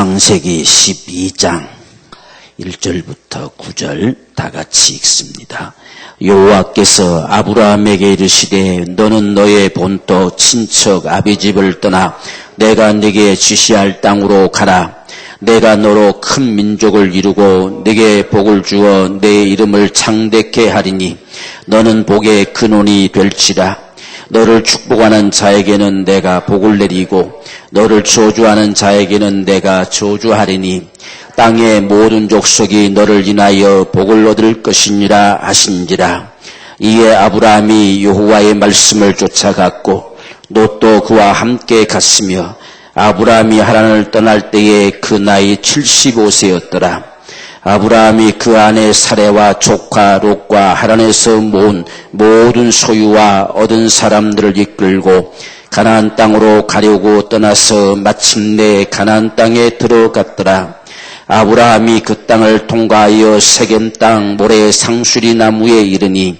창세기 12장 1절부터 9절 다 같이 읽습니다. 여호와께서 아브라함에게 이르시되 너는 너의 본토 친척 아비집을 떠나 내가 네게 지시할 땅으로 가라. 내가 너로 큰 민족을 이루고 네게 복을 주어 내 이름을 창대케 하리니 너는 복의 근원이 될지라. 너를 축복하는 자에게는 내가 복을 내리고 너를 저주하는 자에게는 내가 저주하리니 땅의 모든 족속이 너를 인하여 복을 얻을 것이니라 하신지라. 이에 아브라함이 여호와의 말씀을 쫓아갔고 롯도 그와 함께 갔으며 아브라함이 하란을 떠날 때에 그 나이 75세였더라. 아브라함이 그 아내 사레와 조카 롯과 하란에서 모은 모든 소유와 얻은 사람들을 이끌고 가나안 땅으로 가려고 떠나서 마침내 가나안 땅에 들어갔더라. 아브라함이 그 땅을 통과하여 세겜 땅 모래 상수리 나무에 이르니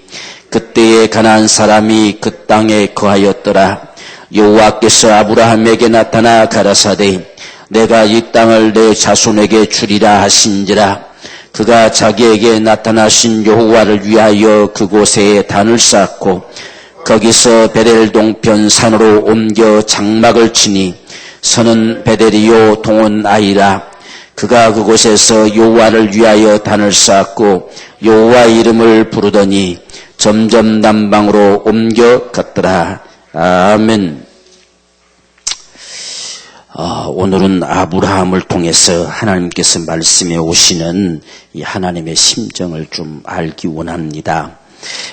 그때에 가나안 사람이 그 땅에 거하였더라. 여호와께서 아브라함에게 나타나 가라사대 내가 이 땅을 내 자손에게 주리라 하신지라. 그가 자기에게 나타나신 여호와를 위하여 그곳에 단을 쌓고 거기서 베델 동편 산으로 옮겨 장막을 치니 선은 베델이요 동은 아이라. 그가 그곳에서 여호와를 위하여 단을 쌓고 여호와의 이름을 부르더니 점점 남방으로 옮겨갔더라. 아멘. 오늘은 아브라함을 통해서 하나님께서 말씀해 오시는 이 하나님의 심정을 좀 알기 원합니다.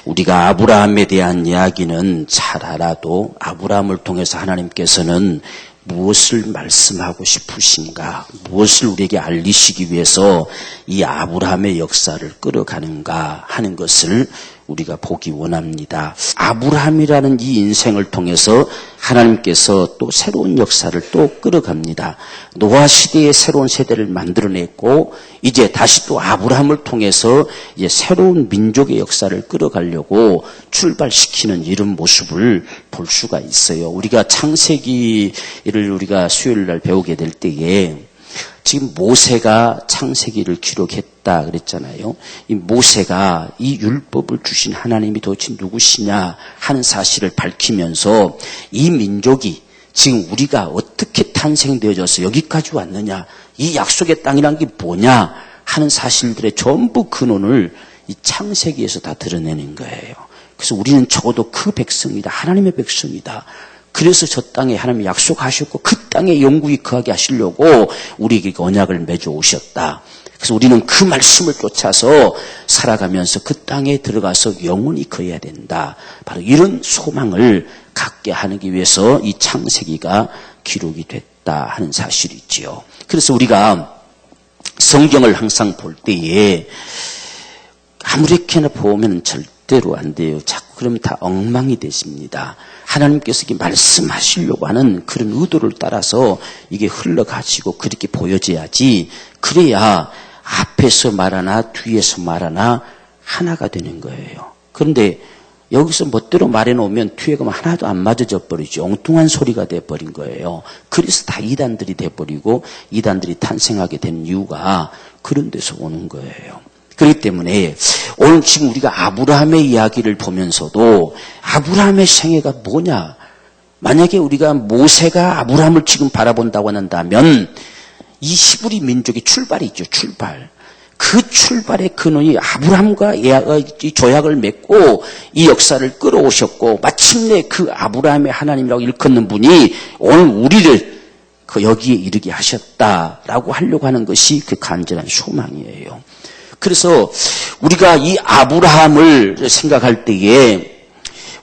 우리가 아브라함에 대한 이야기는 잘 알아도 아브라함을 통해서 하나님께서는 무엇을 말씀하고 싶으신가, 무엇을 우리에게 알리시기 위해서 이 아브라함의 역사를 끌어가는가 하는 것을 우리가 보기 원합니다. 아브라함이라는 이 인생을 통해서 하나님께서 또 새로운 역사를 또 끌어갑니다. 노아 시대의 새로운 세대를 만들어냈고 이제 다시 또 아브라함을 통해서 이제 새로운 민족의 역사를 끌어가려고 출발시키는 이런 모습을 볼 수가 있어요. 우리가 창세기를 우리가 수요일 날 배우게 될 때에 지금 모세가 창세기를 기록했다 그랬잖아요. 이 모세가 이 율법을 주신 하나님이 도대체 누구시냐 하는 사실을 밝히면서 이 민족이 지금 우리가 어떻게 탄생되어져서 여기까지 왔느냐, 이 약속의 땅이란 게 뭐냐 하는 사실들의 전부 근원을 이 창세기에서 다 드러내는 거예요. 그래서 우리는 적어도 그 백성이다, 하나님의 백성이다. 그래서 저 땅에 하나님이 약속하셨고 그 땅에 영구히 거하게 하시려고 우리에게 언약을 맺어 오셨다. 그래서 우리는 그 말씀을 쫓아서 살아가면서 그 땅에 들어가서 영원히 거해야 된다. 바로 이런 소망을 갖게 하기 위해서 이 창세기가 기록이 됐다 하는 사실이 있지요. 그래서 우리가 성경을 항상 볼 때에 아무렇게나 보면 절대로 안 돼요. 자꾸 그러면 다 엉망이 되십니다. 하나님께서 이렇게 말씀하시려고 하는 그런 의도를 따라서 이게 흘러가지고 그렇게 보여져야지, 그래야 앞에서 말하나 뒤에서 말하나 하나가 되는 거예요. 그런데 여기서 멋대로 말해놓으면 뒤에 가면 하나도 안 맞아져 버리죠. 엉뚱한 소리가 돼버린 거예요. 그래서 다 이단들이 돼버리고 이단들이 탄생하게 된 이유가 그런 데서 오는 거예요. 그렇기 때문에 오늘 지금 우리가 아브라함의 이야기를 보면서도 아브라함의 생애가 뭐냐? 만약에 우리가 모세가 아브라함을 지금 바라본다고 한다면 이 히브리 민족의 출발이 있죠. 출발. 그 출발의 근원이 아브라함과 이 조약을 맺고 이 역사를 끌어오셨고 마침내 그 아브라함의 하나님이라고 일컫는 분이 오늘 우리를 그 여기에 이르게 하셨다라고 하려고 하는 것이 그 간절한 소망이에요. 그래서 우리가 이 아브라함을 생각할 때에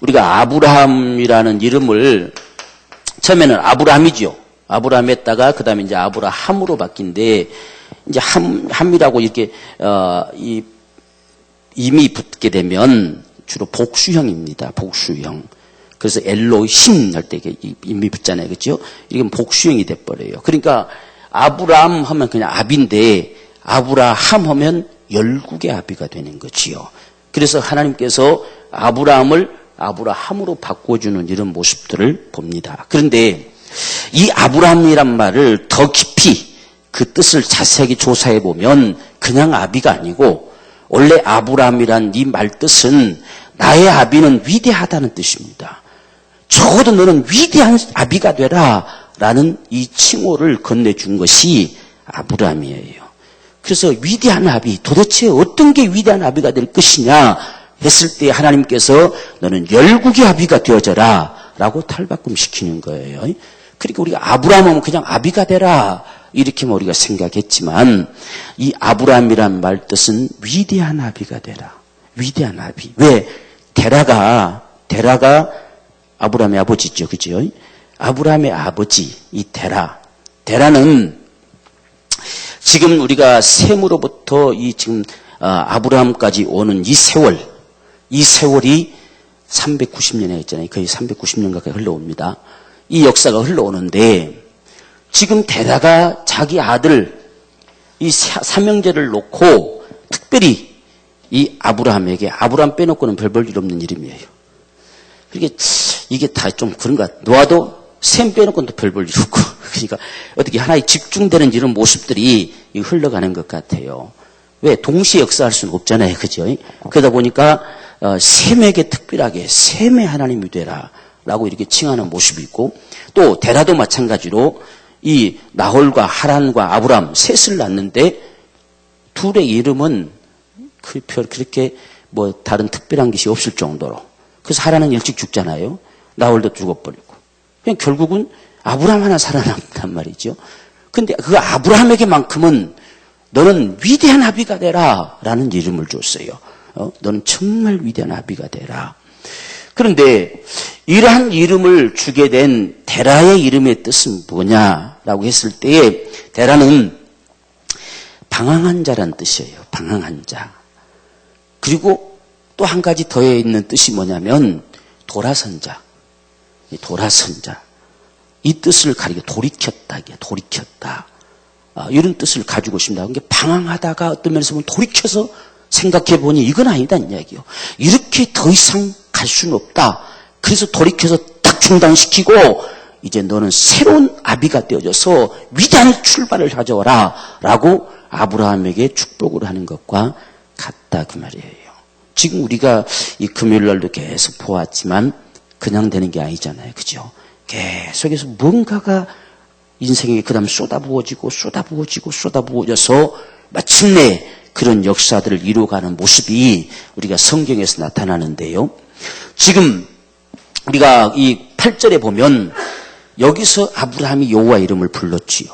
우리가 아브라함이라는 이름을 처음에는 아브라함이죠. 아브라함 했다가 그 다음에 이제 아브라함으로 바뀐데 이제 함이라고 이렇게 임이 붙게 되면 주로 복수형입니다. 복수형. 그래서 엘로힘 할 때 임이 붙잖아요. 그렇죠? 이건 복수형이 돼버려요. 그러니까 아브라함 하면 그냥 아비인데 아브라함 하면 열국의 아비가 되는 거지요. 그래서 하나님께서 아브라함을 아브라함으로 바꿔주는 이런 모습들을 봅니다. 그런데 이 아브라함이란 말을 더 깊이 그 뜻을 자세하게 조사해 보면 그냥 아비가 아니고 원래 아브라함이란 이 말 뜻은 나의 아비는 위대하다는 뜻입니다. 적어도 너는 위대한 아비가 되라 라는 이 칭호를 건네준 것이 아브라함이에요. 그래서 위대한 아비, 도대체 어떤 게 위대한 아비가 될 것이냐 했을 때 하나님께서 너는 열국의 아비가 되어져라 라고 탈바꿈시키는 거예요. 그러니까 우리가 아브라함은 그냥 아비가 되라 이렇게 우리가 생각했지만 이 아브라함이란 말 뜻은 위대한 아비가 되라. 위대한 아비. 왜? 데라가 아브라함의 아버지죠. 그죠? 아브라함의 아버지 이 데라는 지금 우리가 셈으로부터 이 지금 아브라함까지 오는 이 세월이 390년에 있잖아요. 거의 390년 가까이 흘러옵니다. 이 역사가 흘러오는데 지금 데라가 자기 아들 이 삼형제를 놓고 특별히 이 아브라함에게 아브라함 빼놓고는 별 볼 일 없는 이름이에요. 이게 다 좀 그런가. 노아도 셈 빼놓고는 별 볼 일 없고 그러니까 어떻게 하나에 집중되는 이런 모습들이 흘러가는 것 같아요. 왜? 동시에 역사할 수는 없잖아요. 그죠? 그러다 보니까 셈에게 특별하게 셈의 하나님이 되라 라고 이렇게 칭하는 모습이 있고 또 데라도 마찬가지로 이 나홀과 하란과 아브람 셋을 낳는데 둘의 이름은 그렇게 뭐 다른 특별한 것이 없을 정도로 그래서 하란은 일찍 죽잖아요. 나홀도 죽어버리고 그냥 결국은 아브람 하나 살아남단 말이죠. 근데 그 아브라함에게만큼은 너는 위대한 아비가 되라 라는 이름을 줬어요. 너는 정말 위대한 아비가 되라. 그런데 이러한 이름을 주게 된 데라의 이름의 뜻은 뭐냐라고 했을 때에 데라는 방황한 자란 뜻이에요. 방황한 자. 그리고 또 한 가지 더해 있는 뜻이 뭐냐면 돌아선 자. 돌아선 자. 이 뜻을 가리켜 돌이켰다. 이런 뜻을 가지고 있습니다. 그러니까 방황하다가 어떤 면에서 보면 돌이켜서 생각해 보니 이건 아니다는 이야기요. 이렇게 더 이상 갈 수는 없다. 그래서 돌이켜서 딱 중단시키고 이제 너는 새로운 아비가 되어져서 위대한 출발을 가져와라 라고 아브라함에게 축복을 하는 것과 같다 그 말이에요. 지금 우리가 이 금요일 날도 계속 보았지만 그냥 되는 게 아니잖아요. 그죠? 계속해서 뭔가가 인생에 그 다음 쏟아부어져서 마침내 그런 역사들을 이루어가는 모습이 우리가 성경에서 나타나는데요. 지금 우리가 이 8절에 보면 여기서 아브라함이 여호와 이름을 불렀지요.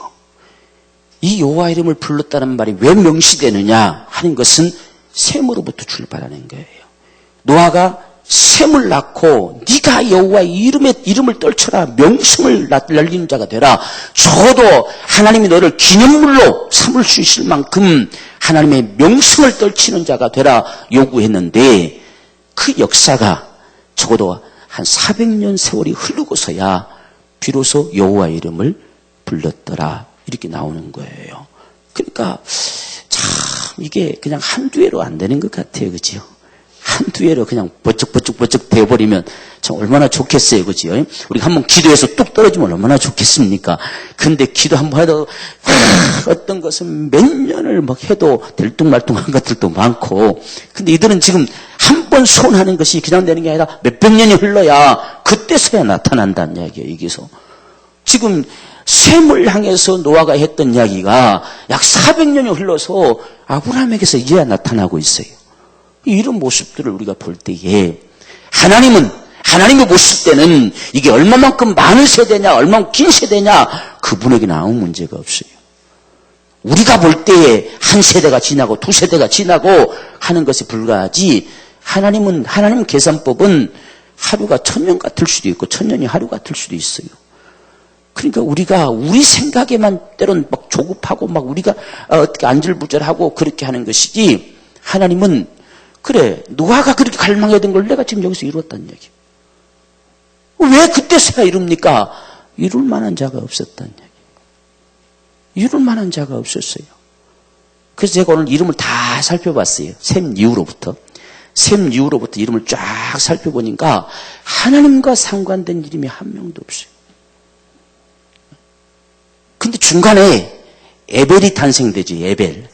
이 여호와 이름을 불렀다는 말이 왜 명시되느냐 하는 것은 셈으로부터 출발하는 거예요. 노아가 셈을 낳고 네가 여호와의 이름을 떨쳐라 명성을 날리는 자가 되라. 적어도 하나님이 너를 기념물로 삼을 수 있을 만큼 하나님의 명성을 떨치는 자가 되라 요구했는데 그 역사가 적어도 한 400년 세월이 흐르고서야 비로소 여호와 이름을 불렀더라 이렇게 나오는 거예요. 그러니까 참 이게 그냥 한두 해로 안 되는 것 같아요. 그죠? 한두 해로 그냥 버쩍 되어버리면 참 얼마나 좋겠어요. 그죠? 우리가 한번 기도해서 뚝 떨어지면 얼마나 좋겠습니까? 근데 기도 한번 해도 어떤 것은 몇 년을 막 해도 들뚱말뚱한 것들도 많고 근데 이들은 지금 한 번 소원하는 것이 그냥 되는 게 아니라 몇백 년이 흘러야 그때서야 나타난다는 이야기예요. 여기서 지금 셈을 향해서 노아가 했던 이야기가 약 400년이 흘러서 아브라함에게서 이제야 나타나고 있어요. 이런 모습들을 우리가 볼 때에 하나님이 보실 때는 이게 얼마만큼 많은 세대냐 얼마만큼 긴 세대냐 그분에게는 아무 문제가 없어요. 우리가 볼 때에 한 세대가 지나고 두 세대가 지나고 하는 것에 불과하지 하나님 계산법은 하루가 1000년 같을 수도 있고 1000년이 하루 같을 수도 있어요. 그러니까 우리가 우리 생각에만 때론 막 조급하고 막 우리가 어떻게 안절부절하고 그렇게 하는 것이지 하나님은 그래 노아가 그렇게 갈망했던 걸 내가 지금 여기서 이루었다는 얘기. 왜 그때서야 이룹니까? 이룰 만한 자가 없었다는 얘기. 이룰 만한 자가 없었어요. 그래서 제가 오늘 이름을 다 살펴봤어요. 셈 이후로부터 이름을 쫙 살펴보니까 하나님과 상관된 이름이 한 명도 없어요. 근데 중간에 에벨이 탄생되지, 에벨.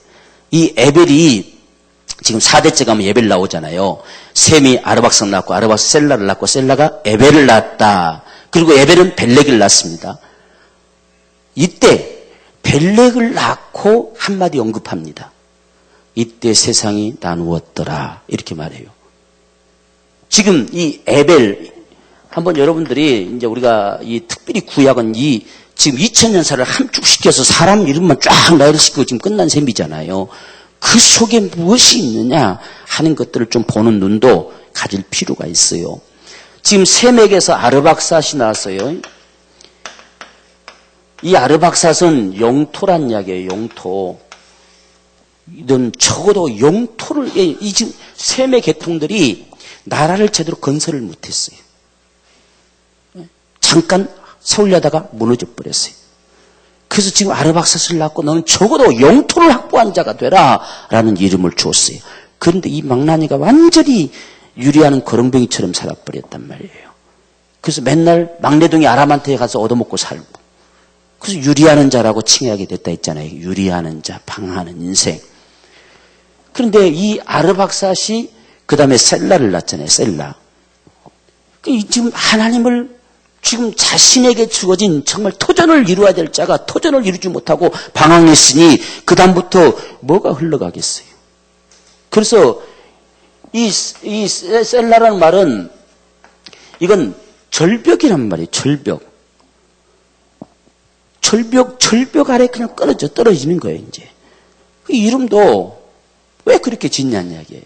이 에벨이 지금 4대째 가면 에벨 나오잖아요. 셈이 아르박삭 낳고 아르박삭 셀라를 낳고 셀라가 에벨을 낳았다. 그리고 에벨은 벨렉을 낳습니다. 이때 벨렉을 낳고 한마디 언급합니다. 이때 세상이 나누었더라. 이렇게 말해요. 지금 이 에벨, 한번 여러분들이 이제 우리가 이 특별히 구약은 이 지금 2000년사를 함축시켜서 사람 이름만 쫙 나열시키고 지금 끝난 셈이잖아요. 그 속에 무엇이 있느냐 하는 것들을 좀 보는 눈도 가질 필요가 있어요. 지금 셈에게서 아르박삿이 나왔어요. 이 아르박삿은 영토란 이야기예요. 영토. 이런 적어도 영토를 이 지금 셈의 계통들이 나라를 제대로 건설을 못했어요. 잠깐 세우려다가 무너져 버렸어요. 그래서 지금 아르박삿을 낳고 너는 적어도 영토를 확보한 자가 되라 라는 이름을 주었어요. 그런데 이 망나니가 완전히 유리하는 거렁뱅이처럼 살아버렸단 말이에요. 그래서 맨날 막내동이 아람한테 가서 얻어먹고 살고, 그래서 유리하는 자라고 칭하게 됐다 했잖아요. 유리하는 자, 방하는 인생. 그런데 이 아르박삿이 그 다음에 셀라를 낳잖아요. 셀라. 지금 하나님을 지금 자신에게 주어진 정말 토전을 이루어야 될 자가 토전을 이루지 못하고 방황했으니 그 다음부터 뭐가 흘러가겠어요. 그래서 이 셀라라는 말은 이건 절벽이란 말이에요. 절벽 아래 그냥 떨어지는 거예요. 이제 그 이름도 왜 그렇게 짓냐는 이야기예요.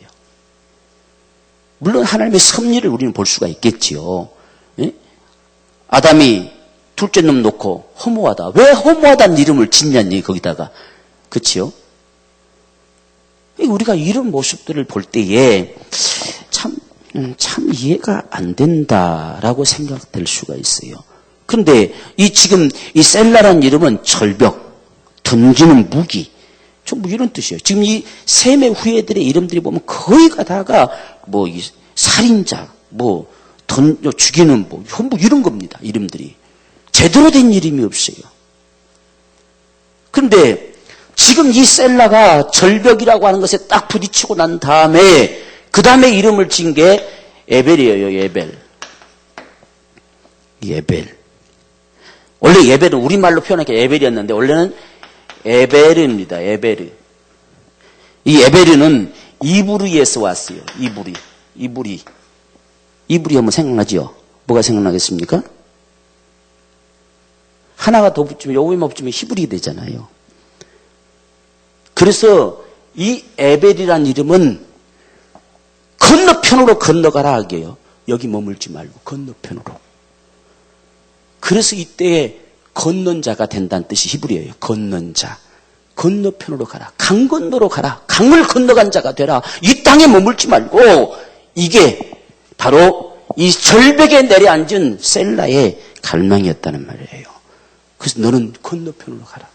물론 하나님의 섭리를 우리는 볼 수가 있겠지요. 예? 아담이 둘째 놈 놓고 허무하다. 왜 허무하다는 이름을 짓냐니 거기다가. 그치요? 우리가 이런 모습들을 볼 때에 참 이해가 안 된다라고 생각될 수가 있어요. 그런데 지금 이 셀라라는 이름은 절벽, 던지는 무기, 전부 이런 뜻이에요. 지금 이 셈의 후예들의 이름들이 보면 거의가 다가 이 살인자, 죽이는 전부 이런 겁니다. 이름들이. 제대로 된 이름이 없어요. 그런데 지금 이 셀라가 절벽이라고 하는 것에 딱 부딪히고 난 다음에 그 다음에 이름을 지은 게 에벨이에요. 에벨. 원래 에벨은 우리말로 표현하니까 에벨이었는데 원래는 에베르입니다. 에베르. 이 에베르는 이브리에서 왔어요. 이브리 하면 생각나지요? 뭐가 생각나겠습니까? 하나가 더 붙이면 요거만 붙이면 히브리 되잖아요. 그래서 이 에벨이라는 이름은 건너편으로 건너가라 하게요. 여기 머물지 말고 건너편으로. 그래서 이때에 건넌 자가 된다는 뜻이 히브리어예요. 건넌 자. 건너편으로 가라. 강 건너로 가라. 강을 건너간 자가 되라. 이 땅에 머물지 말고 이게 바로 이 절벽에 내려앉은 셀라의 갈망이었다는 말이에요. 그래서 너는 건너편으로 가라.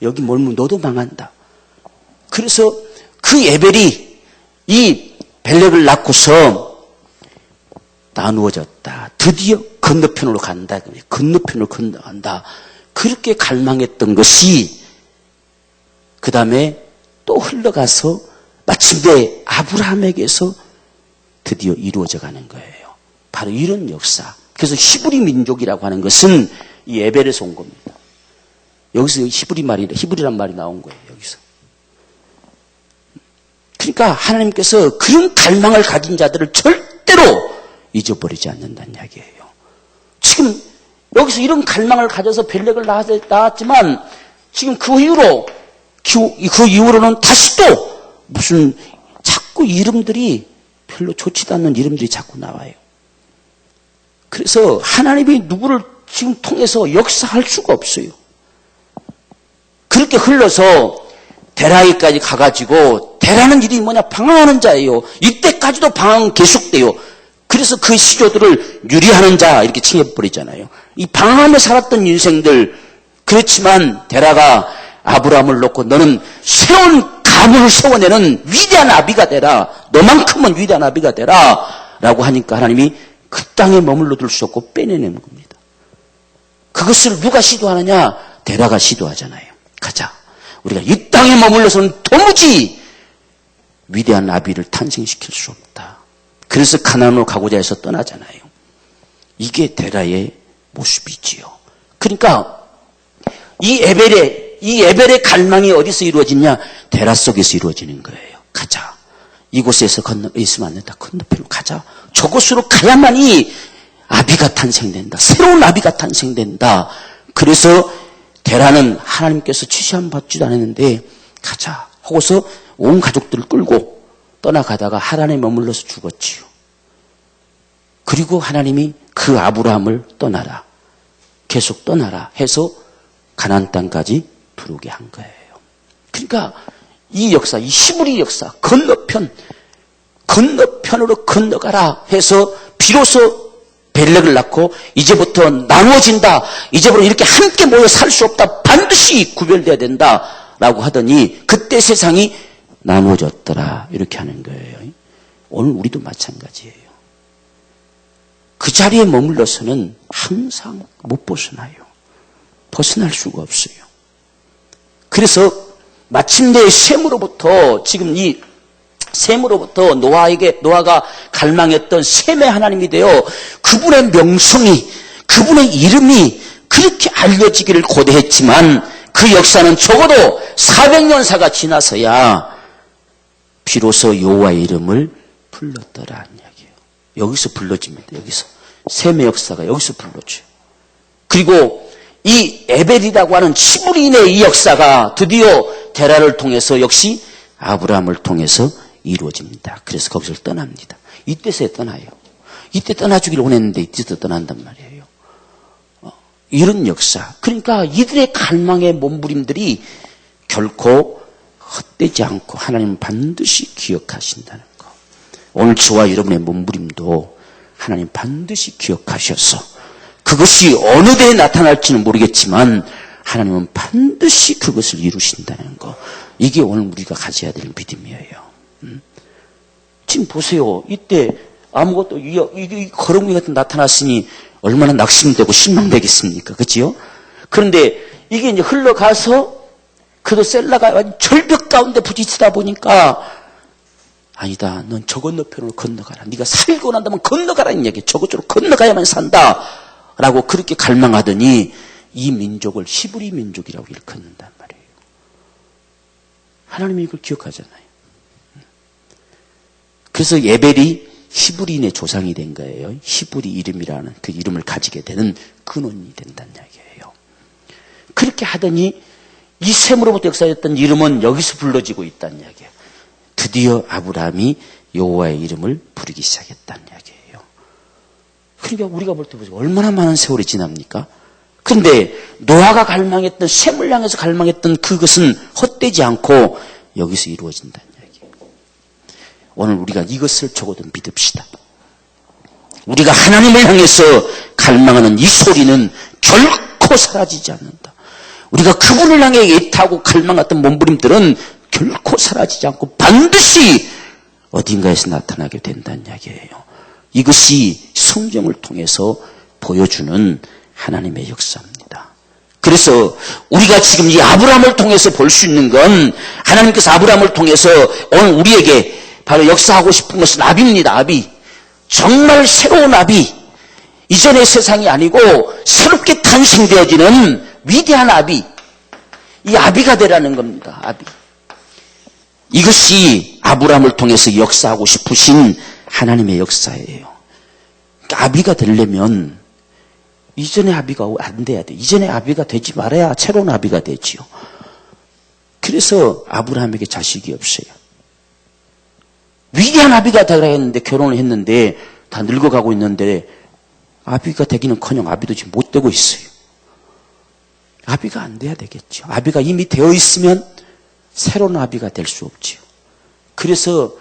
여기 멀면 너도 망한다. 그래서 그 에벨이 이 벨렉을 낳고서 나누어졌다. 드디어 건너편으로 간다. 건너편으로 건너간다. 그렇게 갈망했던 것이 그 다음에 또 흘러가서 마침내 아브라함에게서 드디어 이루어져 가는 거예요. 바로 이런 역사. 그래서 히브리 민족이라고 하는 것은 이 에벨에서 온 겁니다. 여기서 히브리란 말이 나온 거예요. 여기서. 그러니까 하나님께서 그런 갈망을 가진 자들을 절대로 잊어버리지 않는다는 이야기예요. 지금 여기서 이런 갈망을 가져서 벨렉을 낳았지만 지금 그 이후로는 다시 또 무슨 자꾸 이름들이 별로 좋지도 않는 이름들이 자꾸 나와요. 그래서 하나님이 누구를 지금 통해서 역사할 수가 없어요. 그렇게 흘러서 데라이까지 가가지고 데라는 일이 뭐냐? 방황하는 자예요. 이때까지도 방황 계속돼요. 그래서 그 시조들을 유리하는 자 이렇게 칭해버리잖아요. 이 방황하며 살았던 인생들. 그렇지만 데라가 아브라함을 놓고 너는 새로운 가문을 세워내는 위대한 아비가 되라. 너만큼은 위대한 아비가 되라. 라고 하니까 하나님이 그 땅에 머물러 둘 수 없고 빼내는 겁니다. 그것을 누가 시도하느냐? 데라가 시도하잖아요. 가자. 우리가 이 땅에 머물러서는 도무지 위대한 아비를 탄생시킬 수 없다. 그래서 가나안으로 가고자 해서 떠나잖아요. 이게 데라의 모습이지요. 그러니까 이 에벨의 갈망이 어디서 이루어지냐? 데라 속에서 이루어지는 거예요. 가자. 이곳에서 있으면 안 된다. 건너편으로 가자. 저곳으로 가야만이 아비가 탄생된다. 새로운 아비가 탄생된다. 그래서 데라는 하나님께서 지시함 받지도 않았는데 가자 하고서 온 가족들을 끌고 떠나가다가 하란에 머물러서 죽었지요. 그리고 하나님이 그 아브라함을 떠나라. 계속 떠나라 해서 가나안 땅까지 들어오게 한 거예요. 그러니까 이 역사, 이 히브리 역사, 건너편으로 건너가라 해서 비로소 벨렉을 낳고 이제부터 나누어진다. 이제부터 이렇게 함께 모여 살 수 없다. 반드시 구별돼야 된다라고 하더니 그때 세상이 나누어졌더라. 이렇게 하는 거예요. 오늘 우리도 마찬가지예요. 그 자리에 머물러서는 항상 못 벗어나요. 벗어날 수가 없어요. 그래서 마침내 셈으로부터 지금 이 셈으로부터 노아가 갈망했던 셈의 하나님이 되어 그분의 명성이, 그분의 이름이 그렇게 알려지기를 고대했지만 그 역사는 적어도 400년사가 지나서야 비로소 여호와의 이름을 불렀더라는 이야기예요. 여기서 불러집니다. 여기서 셈의 역사가 여기서 불러져요. 그리고 이 에벨이라고 하는 히브리인의 이 역사가 드디어 데라를 통해서 역시 아브라함을 통해서 이루어집니다. 그래서 거기서 떠납니다. 이때서야 떠나요. 이때 떠나주길 원했는데 이때도 떠난단 말이에요. 이런 역사. 그러니까 이들의 갈망의 몸부림들이 결코 헛되지 않고 하나님은 반드시 기억하신다는 거. 오늘 저와 여러분의 몸부림도 하나님 반드시 기억하셔서 그것이 어느 때에 나타날지는 모르겠지만 하나님은 반드시 그것을 이루신다는 거. 이게 오늘 우리가 가져야 될 믿음이에요. 지금 보세요. 이때 아무것도 이 거렁이 같은 나타났으니 얼마나 낙심되고 실망되겠습니까? 그렇지요? 그런데 이게 이제 흘러가서 그도 셀라가 절벽 가운데 부딪히다 보니까 아니다. 넌 저 건너편으로 건너가라. 네가 살고 난다면 건너가라는 얘기. 저곳으로 건너가야만 산다. 라고 그렇게 갈망하더니 이 민족을 히브리 민족이라고 일컫는단 말이에요. 하나님이 이걸 기억하잖아요. 그래서 에벨이 히브리인의 조상이 된 거예요. 히브리 이름이라는 그 이름을 가지게 되는 근원이 된다는 이야기예요. 그렇게 하더니 이 셈으로부터 역사했던 이름은 여기서 불러지고 있다는 이야기예요. 드디어 아브라함이 여호와의 이름을 부르기 시작했다는 이야기예요. 그러니까 우리가 볼 때 보세요. 얼마나 많은 세월이 지납니까? 그런데 노아가 갈망했던, 셈을 향해서 갈망했던 그것은 헛되지 않고 여기서 이루어진다는 이야기예요. 오늘 우리가 이것을 적어도 믿읍시다. 우리가 하나님을 향해서 갈망하는 이 소리는 결코 사라지지 않는다. 우리가 그분을 향해 애타고 갈망했던 몸부림들은 결코 사라지지 않고 반드시 어딘가에서 나타나게 된다는 이야기예요. 이것이 성경을 통해서 보여주는 하나님의 역사입니다. 그래서 우리가 지금 이 아브라함을 통해서 볼 수 있는 건 하나님께서 아브라함을 통해서 오늘 우리에게 바로 역사하고 싶은 것은 아비입니다. 아비. 정말 새로운 아비. 이전의 세상이 아니고 새롭게 탄생되어지는 위대한 아비. 이 아비가 되라는 겁니다. 아비. 이것이 아브라함을 통해서 역사하고 싶으신 하나님의 역사예요. 그러니까 아비가 되려면 이전의 아비가 안 돼야 돼. 이전의 아비가 되지 말아야 새로운 아비가 되지요. 그래서 아브라함에게 자식이 없어요. 위대한 아비가 되라 했는데 결혼을 했는데 다 늙어가고 있는데 아비가 되기는커녕 아비도 지금 못 되고 있어요. 아비가 안 돼야 되겠죠. 아비가 이미 되어 있으면 새로운 아비가 될 수 없지요. 그래서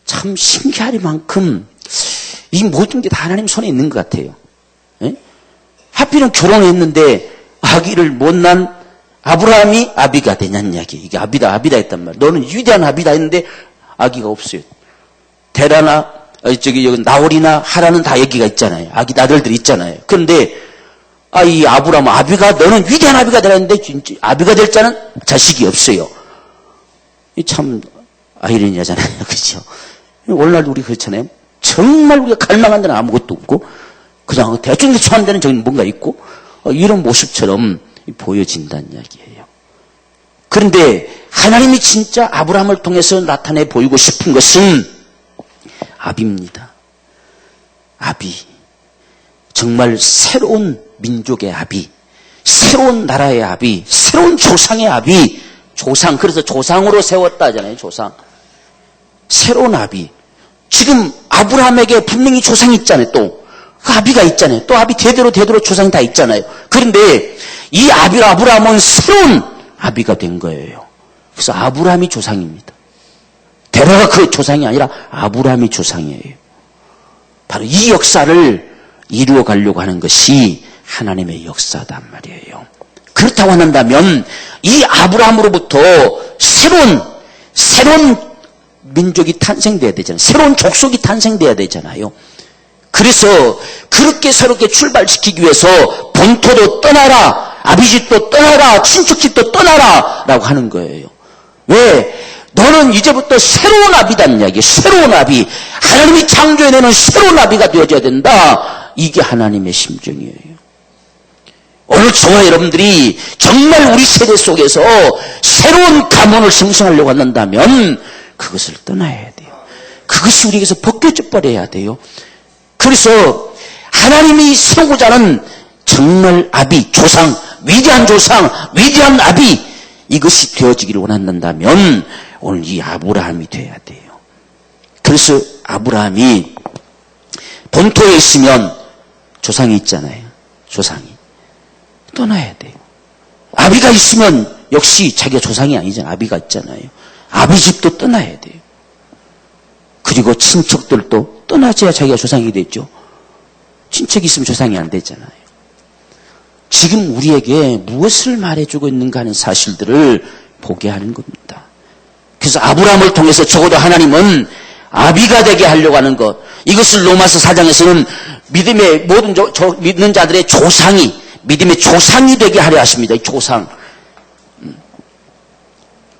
참 신기하리만큼 이 모든 게 다 하나님 손에 있는 것 같아요. 에? 하필은 결혼했는데 아기를 못 난 아브라함이 아비가 되냐는 이야기. 이게 아비다 했단 말이에요. 너는 위대한 아비다 했는데 아기가 없어요. 데라나 여기 나홀이나 하라는 다 얘기가 있잖아요. 아기 아들들이 있잖아요. 그런데 이 아브라함, 너는 위대한 아비가 되라는데, 진짜 아비가 될 자는 자식이 없어요. 참, 아이러니하잖아요. 그죠? 오늘날 우리 그렇잖아요. 정말 우리가 갈망한 데는 아무것도 없고, 그냥 대충대충 하는 데는 저기 뭔가 있고, 이런 모습처럼 보여진다는 이야기예요. 그런데 하나님이 진짜 아브라함을 통해서 나타내 보이고 싶은 것은 아비입니다. 아비. 정말 새로운 민족의 아비, 새로운 나라의 아비, 새로운 조상의 아비, 조상, 그래서 조상으로 세웠다 하잖아요, 조상. 새로운 아비. 지금 아브라함에게 분명히 조상이 있잖아요, 또. 그 아비가 있잖아요. 또 아비 대대로 조상이 다 있잖아요. 그런데 이 아브라함은 새로운 아비가 된 거예요. 그래서 아브라함이 조상입니다. 데라가 그 조상이 아니라 아브라함이 조상이에요. 바로 이 역사를 이루어 가려고 하는 것이 하나님의 역사단 말이에요. 그렇다고 한다면 이 아브라함으로부터 새로운 민족이 탄생돼야 되잖아요. 새로운 족속이 탄생돼야 되잖아요. 그래서 그렇게 새롭게 출발시키기 위해서 본토도 떠나라, 아비집도 떠나라, 친척집도 떠나라 라고 하는 거예요. 왜? 너는 이제부터 새로운 아비다는 이야기예요. 새로운 아비. 하나님이 창조해내는 새로운 아비가 되어져야 된다. 이게 하나님의 심정이에요. 오늘 저와 여러분들이 정말 우리 세대 속에서 새로운 가문을 생성하려고 한다면 그것을 떠나야 돼요. 그것이 우리에게서 벗겨져 버려야 돼요. 그래서 하나님이 세우고자 하는 정말 아비, 조상, 위대한 아비, 이것이 되어지기를 원한다면 오늘 이 아브라함이 돼야 돼요. 그래서 아브라함이 본토에 있으면 조상이 있잖아요. 조상이. 떠나야 돼요. 아비가 있으면 역시 자기가 조상이 아니잖아요. 아비가 있잖아요. 아비 집도 떠나야 돼요. 그리고 친척들도 떠나줘야 자기가 조상이 되죠. 친척이 있으면 조상이 안 되잖아요. 지금 우리에게 무엇을 말해주고 있는가 하는 사실들을 보게 하는 겁니다. 그래서 아브라함을 통해서 적어도 하나님은 아비가 되게 하려고 하는 것, 이것을 로마서 4장에서는 믿음의 모든 믿는 자들의 조상이, 믿음의 조상이 되게 하려 하십니다. 조상.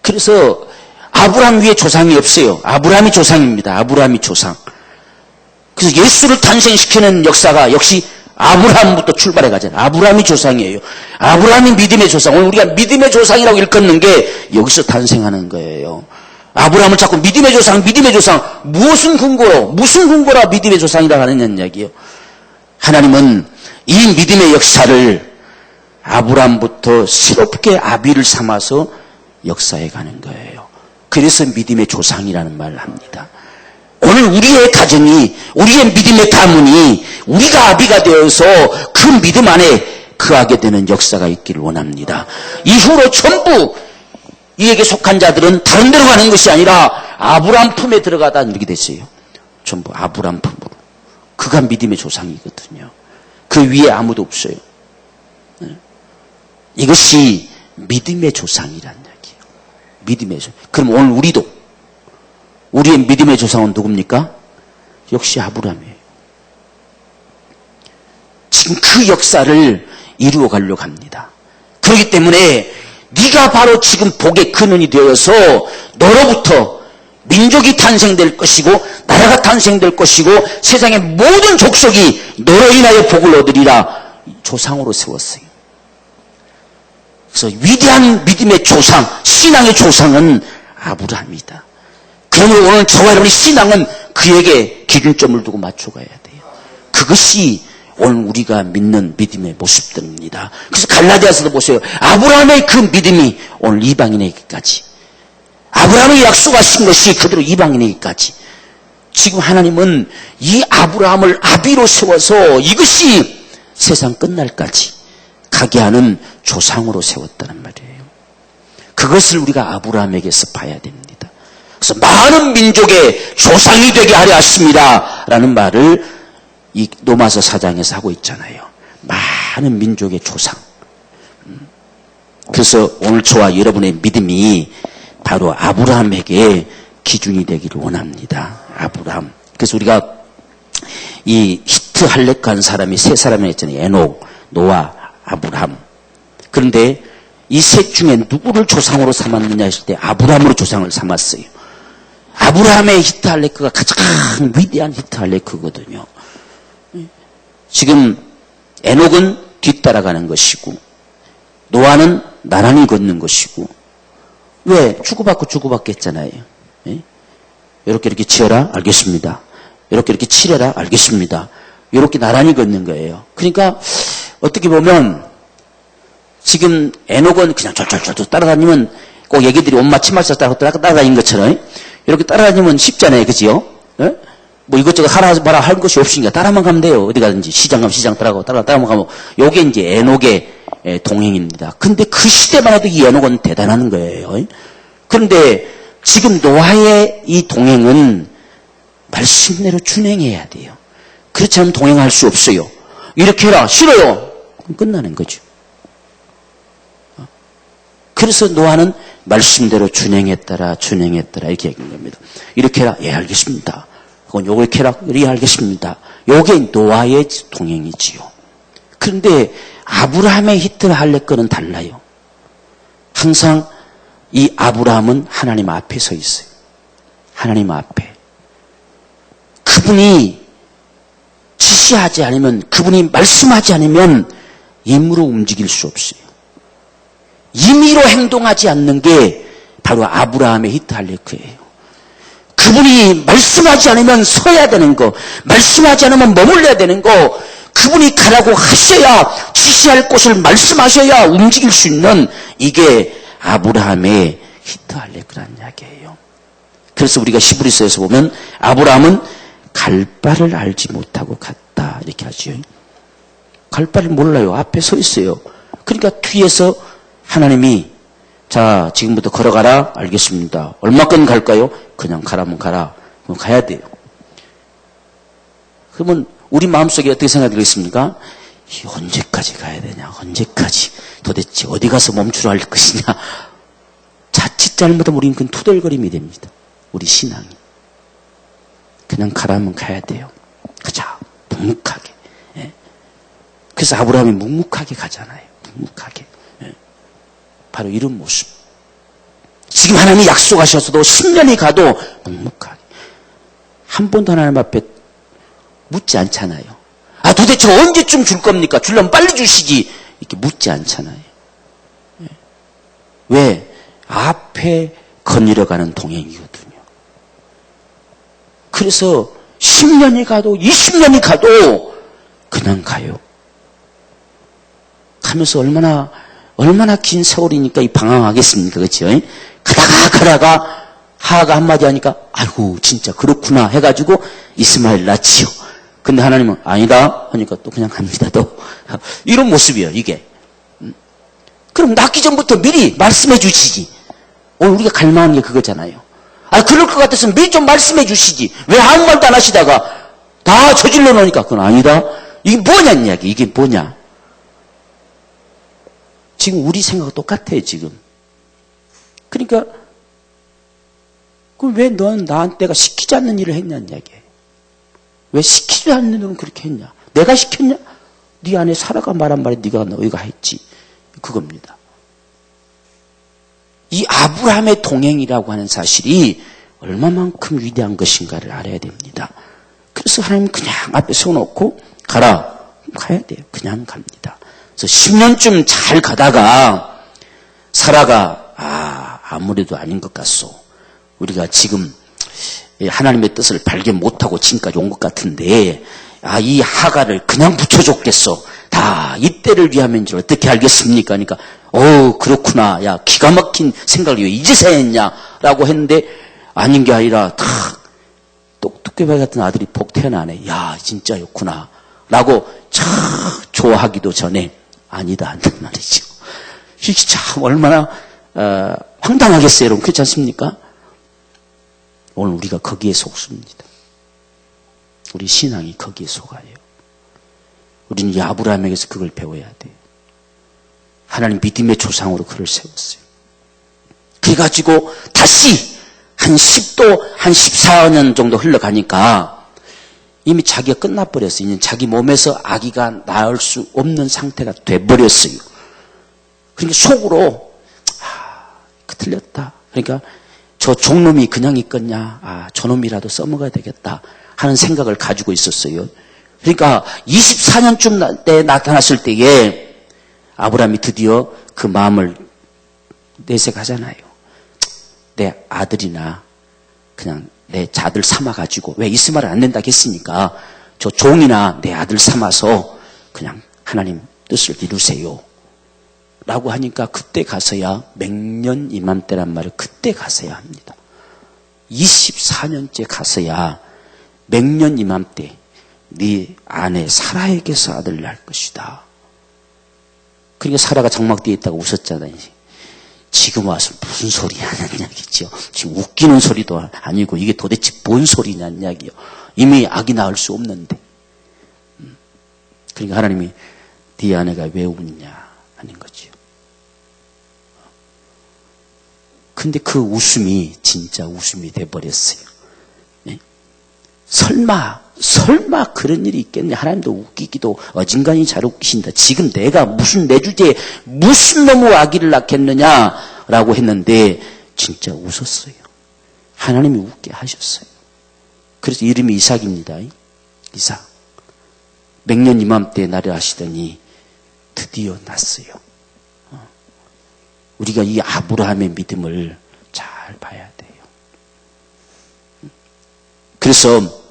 그래서 아브라함 위에 조상이 없어요. 아브라함이 조상입니다. 아브라함이 조상. 그래서 예수를 탄생시키는 역사가 역시 아브라함부터 출발해 가잖아요. 아브라함이 조상이에요. 아브라함이 믿음의 조상. 오늘 우리가 믿음의 조상이라고 일컫는 게 여기서 탄생하는 거예요. 아브라함을 자꾸 믿음의 조상. 무슨 근거라 믿음의 조상이라고 하느냐는 이야기예요. 하나님은 이 믿음의 역사를 아브라함부터 새롭게 아비를 삼아서 역사해 가는 거예요. 그래서 믿음의 조상이라는 말을 합니다. 오늘 우리의 가정이, 우리의 믿음의 가문이 우리가 아비가 되어서 그 믿음 안에 거하게 되는 역사가 있기를 원합니다. 이후로 전부 이에게 속한 자들은 다른 데로 가는 것이 아니라 아브라함 품에 들어가다 이렇게 됐어요. 전부 아브라함 품으로. 그가 믿음의 조상이거든요. 그 위에 아무도 없어요. 이것이 믿음의 조상이라는 이야기예요. 믿음의 조상. 그럼 오늘 우리의 믿음의 조상은 누굽니까? 역시 아브라함이에요. 지금 그 역사를 이루어 가려고 합니다. 그렇기 때문에 네가 바로 지금 복의 근원이 되어서 너로부터 민족이 탄생될 것이고 나라가 탄생될 것이고 세상의 모든 족속이 너로 인하여 복을 얻으리라 조상으로 세웠어요. 그래서 위대한 믿음의 조상, 신앙의 조상은 아브라함이다. 그러므로 오늘 저와 여러분의 신앙은 그에게 기준점을 두고 맞춰가야 돼요. 그것이 오늘 우리가 믿는 믿음의 모습들입니다. 그래서 갈라디아서도 보세요. 아브라함의 그 믿음이 오늘 이방인에게까지, 아브라함이 약속하신 것이 그대로 이방인에게까지, 지금 하나님은 이 아브라함을 아비로 세워서 이것이 세상 끝날까지 가게 하는 조상으로 세웠다는 말이에요. 그것을 우리가 아브라함에게서 봐야 됩니다. 그래서 많은 민족의 조상이 되게 하려 하십니다 라는 말을 이 로마서 4장에서 하고 있잖아요. 많은 민족의 조상. 그래서 오늘 저와 여러분의 믿음이 바로 아브라함에게 기준이 되기를 원합니다. 아브라함. 그래서 우리가 이 히트 할렉한 사람이 세 사람이 있잖아요. 에녹, 노아, 아브라함. 그런데 이 셋 중에 누구를 조상으로 삼았느냐 했을 때 아브라함으로 조상을 삼았어요. 아브라함의 히트할레크가 가장 위대한 히트할레크거든요. 지금 에녹은 뒤따라가는 것이고 노아는 나란히 걷는 것이고 왜? 주고받고 했잖아요. 이렇게 치어라? 알겠습니다. 이렇게 치려라? 알겠습니다. 이렇게 나란히 걷는 거예요. 그러니까 어떻게 보면 지금 에녹은 그냥 쫄쫄쫄 따라다니면 꼭 얘기들이 엄마 치마에서 따라다니는 것처럼 이렇게 따라다니면 쉽잖아요. 그지요? 뭐 이것저것 하라 말아 할 것이 없으니까 따라만 가면 돼요. 어디 가든지 시장 가면 시장 따라만 가면 요게 이제 에녹의 동행입니다. 근데 그 시대만 해도 이 에녹은 대단한 거예요. 그런데 지금 노아의 이 동행은 말씀대로 준행해야 돼요. 그렇지 않으면 동행할 수 없어요. 이렇게 해라. 싫어요. 그럼 끝나는 거죠. 그래서 노아는 말씀대로 준행했더라 이렇게 얘기한 겁니다. 이렇게 해라. 예, 알겠습니다. 그건 요렇게 해라. 예, 알겠습니다. 요게 노아의 동행이지요. 그런데 아브라함의 히트할레크는 달라요. 항상 이 아브라함은 하나님 앞에 서 있어요. 하나님 앞에. 그분이 지시하지 않으면, 그분이 말씀하지 않으면 임으로 움직일 수 없어요. 임의로 행동하지 않는 게 바로 아브라함의 히트할레크예요. 그분이 말씀하지 않으면 서야 되는 거, 말씀하지 않으면 머물러야 되는 거, 그분이 가라고 하셔야, 지시할 곳을 말씀하셔야 움직일 수 있는 이게 아브라함의 히트할레크라는 이야기예요. 그래서 우리가 히브리서에서 보면 아브라함은 갈 바를 알지 못하고 갔다 이렇게 하죠. 갈 바를 몰라요. 앞에 서 있어요. 그러니까 뒤에서 하나님이 자 지금부터 걸어가라. 알겠습니다. 얼마큼 갈까요? 그냥 가라면 가라. 그럼 가야 돼요. 그러면 우리 마음속에 어떻게 생각되겠습니까? 언제까지 가야 되냐? 언제까지? 도대체 어디 가서 멈추라 할 것이냐? 자칫 잘못하면 우리는 그건 투덜거림이 됩니다. 우리 신앙이. 그냥 가라면 가야 돼요. 가자. 묵묵하게. 예. 그래서 아브라함이 묵묵하게 가잖아요. 묵묵하게. 예. 바로 이런 모습. 지금 하나님이 약속하셔서도 10년이 가도 묵묵하게. 한 번도 하나님 앞에 묻지 않잖아요. 아 도대체 언제쯤 줄 겁니까? 주려면 빨리 주시지. 이렇게 묻지 않잖아요. 예. 왜? 앞에 거닐어가는 동행이거든요. 그래서 10년이 가도 20년이 가도 그냥 가요. 가면서 얼마나 긴 세월이니까 이 방황하겠습니까? 그렇죠? 가다가 하하가 한마디 하니까 아이고 진짜 그렇구나 해가지고 이스마엘 낳지요. 근데 하나님은 아니다 하니까 또 그냥 갑니다. 또 이런 모습이에요. 이게. 그럼 낳기 전부터 미리 말씀해 주시지. 오늘 우리가 갈망하는 게 그거잖아요. 아 그럴 것 같았으면 미리 좀 말씀해 주시지. 왜 아무 말도 안 하시다가 다 저질러 놓으니까 그건 아니다. 이게 뭐냐는 이야기. 이게 뭐냐. 지금 우리 생각과 똑같아요. 지금. 그러니까 그럼 왜 넌 나한테 내가 시키지 않는 일을 했냐는 이야기예요. 왜 시키지 않는 일은 그렇게 했냐. 내가 시켰냐. 네 안에 사라가 말한 말에 너희가 했지. 그겁니다. 이 아브라함의 동행이라고 하는 사실이 얼마만큼 위대한 것인가를 알아야 됩니다. 그래서 하나님 그냥 앞에 세워놓고 가라. 가야 돼요. 그냥 갑니다. 그래서 10년쯤 잘 가다가 사라가 아무래도 아닌 것 같소. 우리가 지금 하나님의 뜻을 발견 못하고 지금까지 온 것 같은데 이 하가를 그냥 붙여줬겠어. 다 이때를 위함인 줄 어떻게 알겠습니까? 그러니까 그렇구나. 야 기가 막힌 생각을 왜 이제서야 했냐라고 했는데 아닌 게 아니라 다 똑똑해바위 같은 아들이 복 태어나네. 야 진짜였구나 라고 참 좋아하기도 전에 아니다 한단 말이죠. 이게 참 얼마나 황당하겠어요 여러분. 그렇지 않습니까? 오늘 우리가 거기에 속습니다. 우리 신앙이 거기에 속아요. 우리는 이 아브라함에게서 그걸 배워야 돼요. 하나님 믿음의 조상으로 그를 세웠어요. 그래가지고 다시 한 10도, 한 14년 정도 흘러가니까 이미 자기가 끝나버렸어요. 이제 자기 몸에서 아기가 낳을 수 없는 상태가 돼버렸어요. 그러니까 속으로 틀렸다. 그러니까 저 종놈이 그냥 있겠냐. 저놈이라도 써먹어야 되겠다 하는 생각을 가지고 있었어요. 그러니까 24년쯤 때 나타났을 때에 아브라함이 드디어 그 마음을 내색하잖아요. 내 아들이나 그냥 내 자들 삼아가지고, 왜 이스마엘 안 된다고 했으니까 저 종이나 내 아들 삼아서 그냥 하나님 뜻을 이루세요 라고 하니까 그때 가서야, 맹년 이맘때란 말을 그때 가서야 합니다. 24년째 가서야 맹년 이맘때 네 아내 사라에게서 아들을 낳을 것이다. 그러니까 사라가 장막 뒤에 있다가 웃었잖아요. 지금 와서 무슨 소리 하냐는 이야기죠. 지금 웃기는 소리도 아니고 이게 도대체 뭔 소리냐는 이야기요. 이미 아기 낳을 수 없는데. 그러니까 하나님이 네 아내가 왜 웃냐 하는 거죠. 근데 그 웃음이 진짜 웃음이 돼버렸어요. 네? 설마 그런 일이 있겠냐. 하나님도 웃기기도 어진간히 잘 웃기신다. 지금 내가 무슨 내 주제에 무슨 놈의 아기를 낳겠느냐라고 했는데 진짜 웃었어요. 하나님이 웃게 하셨어요. 그래서 이름이 이삭입니다. 이삭. 맹년 이맘때 나려하시더니 드디어 났어요. 우리가 이 아브라함의 믿음을 잘 봐야 돼요. 그래서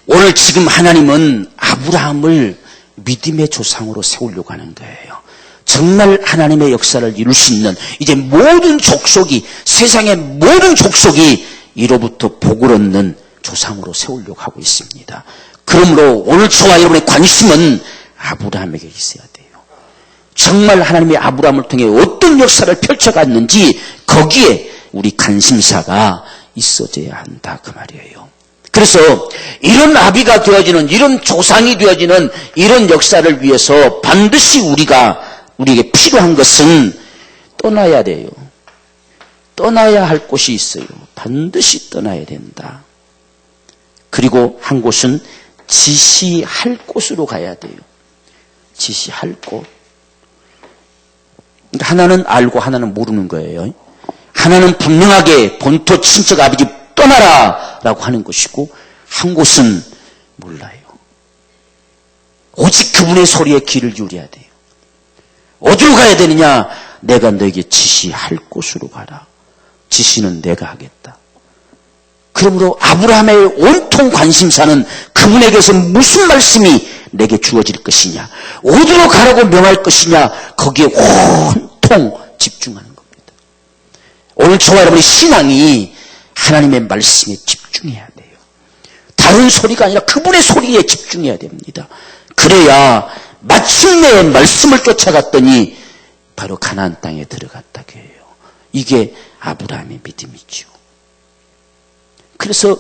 오늘 지금 하나님은 아브라함을 믿음의 조상으로 세우려고 하는 거예요. 정말 하나님의 역사를 이룰 수 있는, 이제 모든 족속이, 세상의 모든 족속이 이로부터 복을 얻는 조상으로 세우려고 하고 있습니다. 그러므로 오늘 저와 여러분의 관심은 아브라함에게 있어야 돼요. 정말 하나님의 아브라함을 통해 어떤 역사를 펼쳐갔는지 거기에 우리 관심사가 있어져야 한다 그 말이에요. 그래서 이런 아비가 되어지는, 이런 조상이 되어지는 이런 역사를 위해서 반드시 우리에게 필요한 것은 떠나야 돼요. 떠나야 할 곳이 있어요. 반드시 떠나야 된다. 그리고 한 곳은 지시할 곳으로 가야 돼요. 지시할 곳. 하나는 알고 하나는 모르는 거예요. 하나는 분명하게 본토 친척 아버지 떠나라 라고 하는 것이고, 한 곳은 몰라요. 오직 그분의 소리에 귀를 기울여야 돼요. 어디로 가야 되느냐? 내가 너에게 지시할 곳으로 가라. 지시는 내가 하겠다. 그러므로 아브라함의 온통 관심사는 그분에게서 무슨 말씀이 내게 주어질 것이냐, 어디로 가라고 명할 것이냐, 거기에 온통 집중하는 겁니다. 오늘 저와 여러분의 신앙이 하나님의 말씀에 집중해야 돼요. 다른 소리가 아니라 그분의 소리에 집중해야 됩니다. 그래야 마침내 말씀을 쫓아갔더니 바로 가나안 땅에 들어갔다고 해요. 이게 아브라함의 믿음이죠. 그래서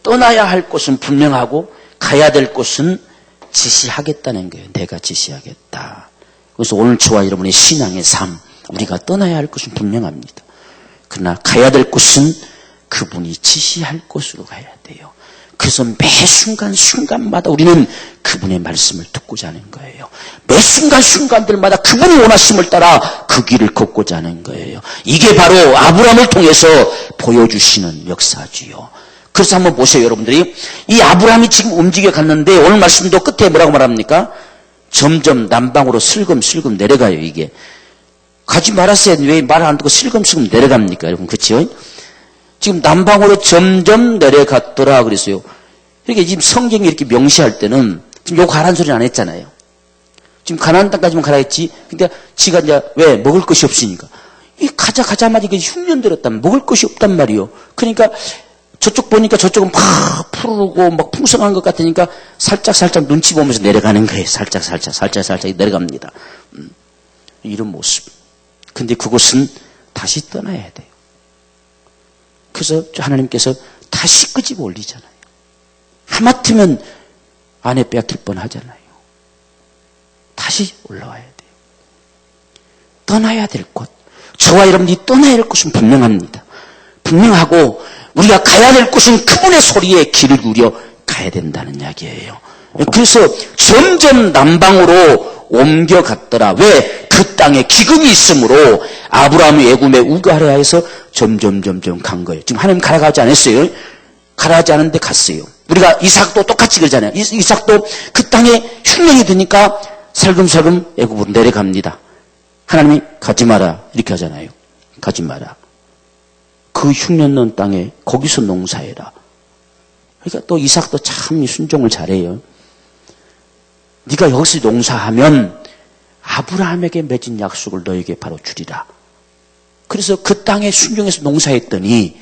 떠나야 할 곳은 분명하고 가야 될 곳은 지시하겠다는 거예요. 내가 지시하겠다. 그래서 오늘 저와 여러분의 신앙의 삶, 우리가 떠나야 할 곳은 분명합니다. 그러나 가야 될 곳은 그분이 지시할 곳으로 가야 돼요. 그래서 매 순간순간마다 우리는 그분의 말씀을 듣고자 하는 거예요. 매 순간순간들마다 그분이 원하심을 따라 그 길을 걷고자 하는 거예요. 이게 바로 아브라함을 통해서 보여주시는 역사지요. 그래서 한번 보세요, 여러분들이. 이 아브라함이 지금 움직여 갔는데 오늘 말씀도 끝에 뭐라고 말합니까? 점점 남방으로 슬금슬금 내려가요, 이게. 가지 말았어야 왜 말 안 듣고 슬금슬금 내려갑니까, 여러분? 그치요? 지금 남방으로 점점 내려갔더라 그랬어요. 이렇게 지금 성경이 이렇게 명시할 때는 지금 요 가란 소리는 안 했잖아요. 지금 가나안 땅까지만 가라 했지. 근데 지가 이제 왜 먹을 것이 없으니까. 이 가자마자 이게 흉년 들었단 먹을 것이 없단 말이요. 그러니까 저쪽 보니까 저쪽은 막 푸르고 막 풍성한 것 같으니까 살짝 눈치 보면서 내려가는 거예요. 살짝 내려갑니다. 이런 모습. 근데 그곳은 다시 떠나야 돼요. 그래서 하나님께서 다시 끄집어 올리잖아요. 하마터면 아내 빼앗길 뻔하잖아요. 다시 올라와야 돼요. 떠나야 될 곳. 저와 여러분이 떠나야 될 곳은 분명합니다. 분명하고 우리가 가야 될 곳은 그분의 소리에 귀를 기울여 가야 된다는 이야기예요. 그래서 점점 남방으로 옮겨갔더라. 왜? 그 땅에 기근이 있으므로 아브라함의 애굽에 우가랴 해서 점점 간 거예요. 지금 하나님 가라 하지 않았어요. 가라 하지 않았는데 갔어요. 우리가 이삭도 똑같이 그러잖아요. 이삭도 그 땅에 흉년이 드니까 살금살금 애굽으로 내려갑니다. 하나님이 가지 마라 이렇게 하잖아요. 가지 마라. 그 흉년 넣은 땅에 거기서 농사해라. 그러니까 또 이삭도 참 순종을 잘해요. 네가 여기서 농사하면 아브라함에게 맺은 약속을 너에게 바로 주리라. 그래서 그 땅에 순종해서 농사했더니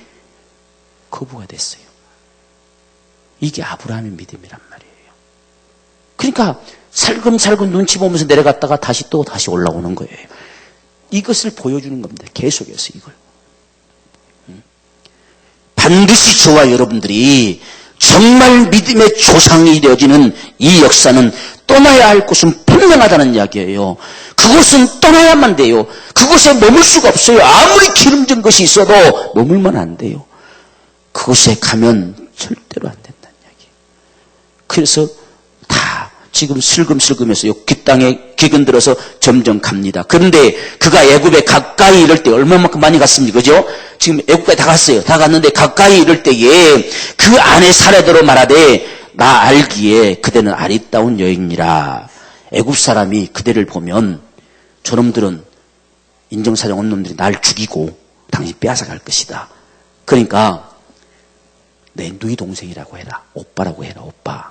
거부가 됐어요. 이게 아브라함의 믿음이란 말이에요. 그러니까 살금살금 눈치 보면서 내려갔다가 다시 올라오는 거예요. 이것을 보여주는 겁니다. 계속해서 이걸. 반드시 저와 여러분들이 정말 믿음의 조상이 되어지는 이 역사는 떠나야 할 곳은 분명하다는 이야기예요. 그곳은 떠나야만 돼요. 그곳에 머물 수가 없어요. 아무리 기름진 것이 있어도 머물면 안 돼요. 그곳에 가면 절대로 안 된다는 이야기예요. 그래서 다 지금 슬금슬금해서 그 땅에 기근 들어서 점점 갑니다. 그런데 그가 애굽에 가까이 이를 때 얼마만큼 많이 갔습니까? 그죠? 지금 애굽까지 다 갔어요. 다 갔는데 가까이 이를 때에 그 안에 사례대로 말하되 나 알기에 그대는 아리따운 여인이라. 애굽 사람이 그대를 보면 저놈들은 인정사정 없는 놈들이 날 죽이고 당신 빼앗아갈 것이다. 그러니까 내 누이 동생이라고 해라. 오빠라고 해라. 오빠.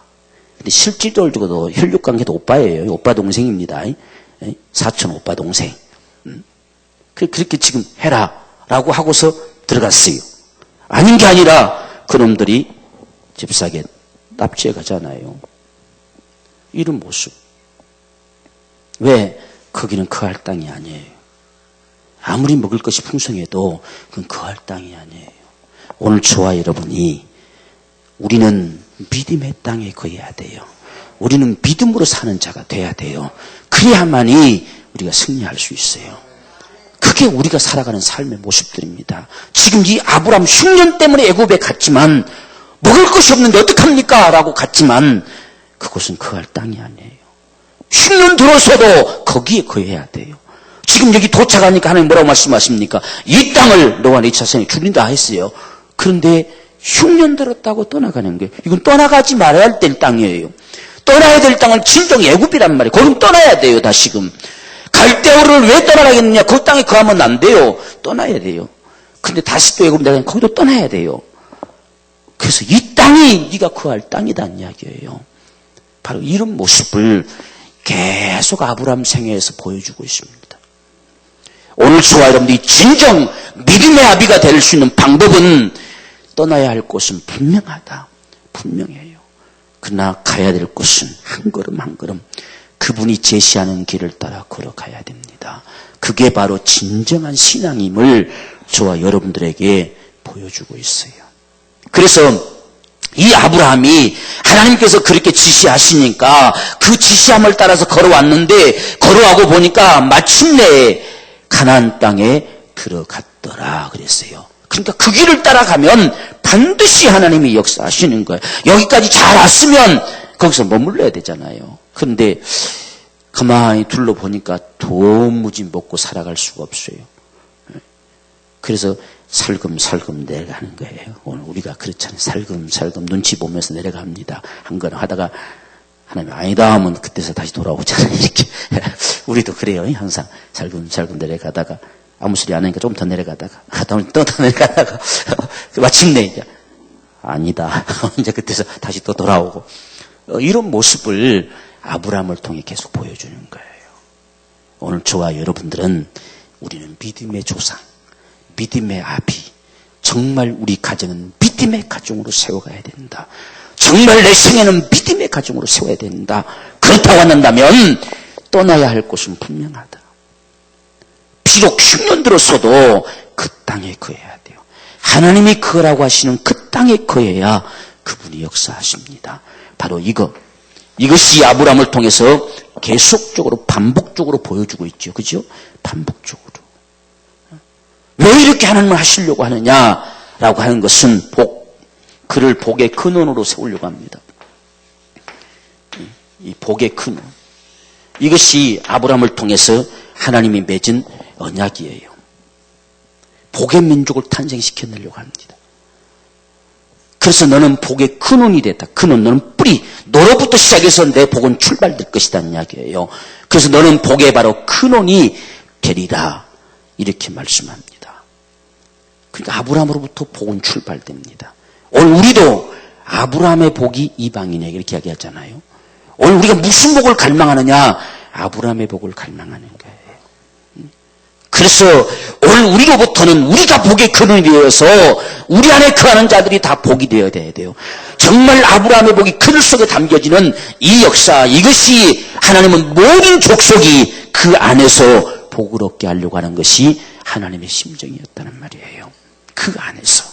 근데 실질적으로 혈육관계도 오빠예요. 오빠 동생입니다. 사촌 오빠 동생. 그렇게 지금 해라 라고 하고서 들어갔어요. 아닌 게 아니라 그놈들이 집사게 납치해 가잖아요. 이런 모습. 왜? 거기는 거할 땅이 아니에요. 아무리 먹을 것이 풍성해도 그건 거할 땅이 아니에요. 오늘 저와 여러분이 우리는 믿음의 땅에 거해야 돼요. 우리는 믿음으로 사는 자가 돼야 돼요. 그래야만이 우리가 승리할 수 있어요. 그게 우리가 살아가는 삶의 모습들입니다. 지금 이 아브라함 흉년 때문에 애굽에 갔지만 먹을 것이 없는데 어떡합니까? 라고 갔지만 그곳은 거할 땅이 아니에요. 흉년 들어서도 거기에 거해야 돼요. 지금 여기 도착하니까 하나님 뭐라고 말씀하십니까? 이 땅을 너와 네 자손에 주린다 했어요. 그런데 흉년 들었다고 떠나가는 거예요. 이건 떠나가지 말아야 될 땅이에요. 떠나야 될 땅은 진정 애굽이란 말이에요. 거긴 떠나야 돼요. 다시금. 갈대오를 왜 떠나가겠느냐? 그 땅에 거하면 안 돼요. 떠나야 돼요. 근데 다시 또 애굽 내가면 거기도 떠나야 돼요. 그래서 이 땅이 네가 거할 땅이다는 이야기예요. 바로 이런 모습을 계속 아브라함 생애에서 보여주고 있습니다. 오늘 저와 여러분들이 진정 믿음의 아비가 될 수 있는 방법은 떠나야 할 곳은 분명하다. 분명해요. 그러나 가야 될 곳은 한 걸음 한 걸음 그분이 제시하는 길을 따라 걸어가야 됩니다. 그게 바로 진정한 신앙임을 저와 여러분들에게 보여주고 있어요. 그래서 이 아브라함이 하나님께서 그렇게 지시하시니까 그 지시함을 따라서 걸어왔는데 걸어가고 보니까 마침내 가나안 땅에 들어갔더라 그랬어요. 그러니까 그 길을 따라가면 반드시 하나님이 역사하시는 거예요. 여기까지 잘 왔으면 거기서 머물러야 되잖아요. 그런데 가만히 둘러보니까 도무지 먹고 살아갈 수가 없어요. 그래서 살금살금 내려가는 거예요. 오늘 우리가 그렇잖아요. 살금살금 눈치 보면서 내려갑니다. 한 걸음 하다가 하나님 아니다 하면 그때서 다시 돌아오잖아요. 이렇게 우리도 그래요. 항상 살금살금 내려가다가 아무 소리 안 하니까 좀 더 내려가다가 또 더 내려가다가 마침내 이제 아니다. 이제 그때서 다시 또 돌아오고 이런 모습을 아브라함을 통해 계속 보여주는 거예요. 오늘 저와 여러분들은 우리는 믿음의 조상, 믿음의 아비, 정말 우리 가정은 믿음의 가정으로 세워가야 된다. 정말 내 생애는 믿음의 가정으로 세워야 된다. 그렇다고 한다면 떠나야 할 곳은 분명하다. 비록 흉년 들었어도 그 땅에 거해야 돼요. 하나님이 거라고 하시는 그 땅에 거해야 그분이 역사하십니다. 바로 이것이 아브라함을 통해서 계속적으로 반복적으로 보여주고 있죠. 그죠? 반복적으로. 왜 이렇게 하나님을 하시려고 하느냐라고 하는 것은 그를 복의 근원으로 세우려고 합니다. 이 복의 근원. 이것이 아브라함을 통해서 하나님이 맺은 언약이에요. 복의 민족을 탄생시켜내려고 합니다. 그래서 너는 복의 근원이 됐다. 근원, 너는 뿌리. 너로부터 시작해서 내 복은 출발될 것이라는 이야기예요. 그래서 너는 복의 바로 근원이 되리라. 이렇게 말씀합니다. 그러니까 아브라함으로부터 복은 출발됩니다. 오늘 우리도 아브라함의 복이 이방인에게 이렇게 이야기하잖아요. 오늘 우리가 무슨 복을 갈망하느냐? 아브라함의 복을 갈망하는 거예요. 그래서 오늘 우리로부터는 우리가 복의 근원이 되어서 우리 안에 거하는 자들이 다 복이 되어야 돼요. 정말 아브라함의 복이 그늘 속에 담겨지는 이 역사, 이것이 하나님은 모든 족속이 그 안에서 복을 얻게 하려고 하는 것이 하나님의 심정이었다는 말이에요. 그 안에서.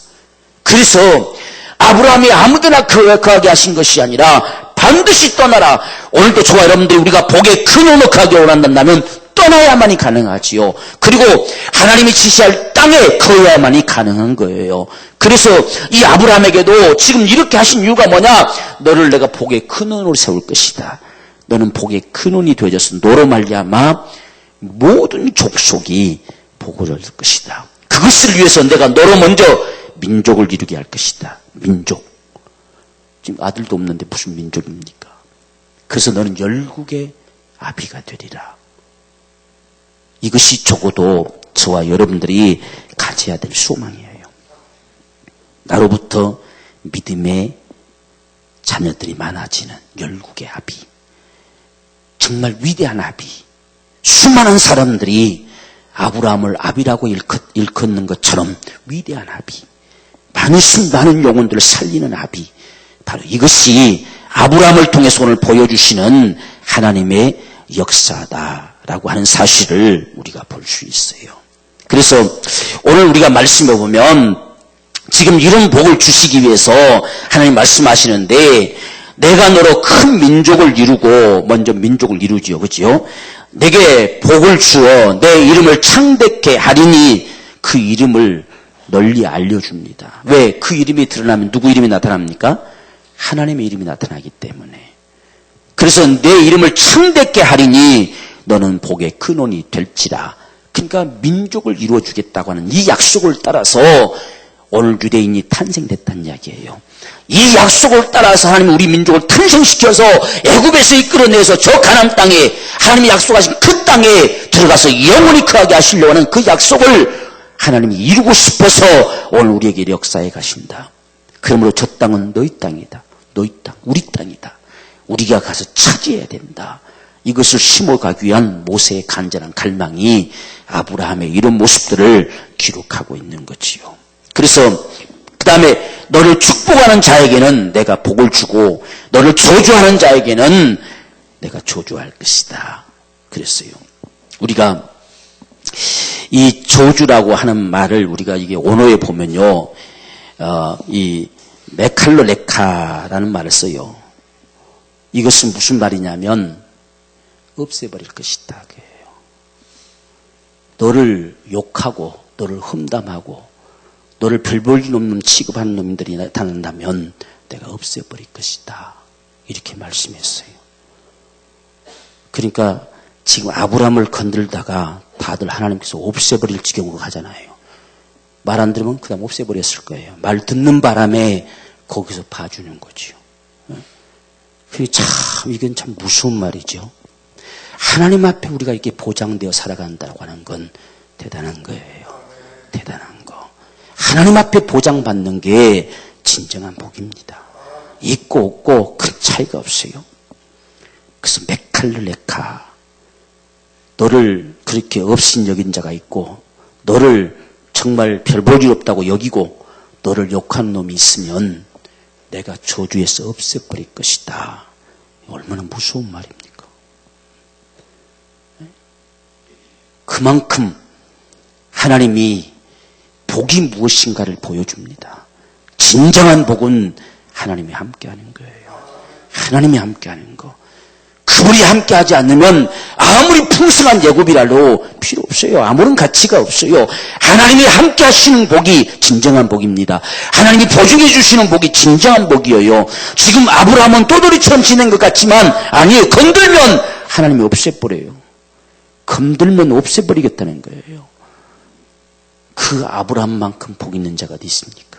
그래서 아브라함이 아무데나 거하게 하신 것이 아니라 반드시 떠나라. 오늘도 저와 여러분들이 우리가 복의 근원을 거하게 원한다면 떠나야만이 가능하지요. 그리고 하나님이 지시할 땅에 거해야만이 가능한 거예요. 그래서 이 아브라함에게도 지금 이렇게 하신 이유가 뭐냐? 너를 내가 복의 근원으로 세울 것이다. 너는 복의 근원이 되어져서 너로 말미암아 모든 족속이 복을 얻을 것이다. 그것을 위해서 내가 너로 먼저 민족을 이루게 할 것이다. 민족. 지금 아들도 없는데 무슨 민족입니까? 그래서 너는 열국의 아비가 되리라. 이것이 적어도 저와 여러분들이 가져야 될 소망이에요. 나로부터 믿음의 자녀들이 많아지는 열국의 아비. 정말 위대한 아비. 수많은 사람들이 아브라함을 아비라고 일컫는 것처럼 위대한 아비. 많은 영혼들을 살리는 아비. 바로 이것이 아브라함을 통해서 오늘 보여주시는 하나님의 역사다라고 하는 사실을 우리가 볼 수 있어요. 그래서 오늘 우리가 말씀해 보면 지금 이런 복을 주시기 위해서 하나님 말씀하시는데 내가 너로 큰 민족을 이루고 먼저 민족을 이루지요. 그렇죠? 내게 복을 주어 내 이름을 창대케 하리니 그 이름을 널리 알려줍니다. 왜? 그 이름이 드러나면 누구 이름이 나타납니까? 하나님의 이름이 나타나기 때문에. 그래서 내 이름을 창대케 하리니 너는 복의 근원이 될지라. 그러니까 민족을 이루어주겠다고 하는 이 약속을 따라서 오늘 유대인이 탄생됐다는 이야기예요. 이 약속을 따라서 하나님이 우리 민족을 탄생시켜서 애굽에서 이끌어내서 저 가나안 땅에 하나님이 약속하신 그 땅에 들어가서 영원히 거하게 하시려고 하는 그 약속을 하나님이 이루고 싶어서 오늘 우리에게 역사해 가신다. 그러므로 저 땅은 너희 땅이다. 너희 땅, 우리 땅이다. 우리가 가서 차지해야 된다. 이것을 심어가기 위한 모세의 간절한 갈망이 아브라함의 이런 모습들을 기록하고 있는 거지요. 그래서 그 다음에 너를 축복하는 자에게는 내가 복을 주고 너를 저주하는 자에게는 내가 저주할 것이다. 그랬어요. 우리가 이 저주라고 하는 말을 우리가 이게 언어에 보면요, 이 메칼로레카라는 말을 써요. 이것은 무슨 말이냐면 없애버릴 것이다. 그래요. 너를 욕하고 너를 험담하고 너를 별 볼 일 없는 취급하는 놈들이 나타난다면 내가 없애버릴 것이다. 이렇게 말씀했어요. 그러니까 지금 아브라함을 건들다가 다들 하나님께서 없애버릴 지경으로 가잖아요. 말 안 들으면 그다음 없애버렸을 거예요. 말 듣는 바람에 거기서 봐주는 거지요. 참 이건 참 무서운 말이죠. 하나님 앞에 우리가 이렇게 보장되어 살아간다고 하는 건 대단한 거예요. 대단한 거. 하나님 앞에 보장받는 게 진정한 복입니다. 있고 없고 큰 차이가 없어요. 그래서 메칼르레카, 너를 그렇게 없인 여긴 자가 있고 너를 정말 별 볼 일 없다고 여기고 너를 욕하는 놈이 있으면 내가 저주해서 없애버릴 것이다. 얼마나 무서운 말입니까? 그만큼 하나님이 복이 무엇인가를 보여줍니다. 진정한 복은 하나님이 함께하는 거예요. 하나님이 함께하는 거. 그 그분이 함께하지 않으면 아무리 풍성한 예고비라도 필요 없어요. 아무런 가치가 없어요. 하나님이 함께하시는 복이 진정한 복입니다. 하나님이 보증해 주시는 복이 진정한 복이에요. 지금 아브라함은 떠돌이처럼 지낸 것 같지만 아니에요. 건들면 하나님이 없애버려요. 건들면 없애버리겠다는 거예요. 그 아브라함만큼 복 있는 자가 어디 있습니까?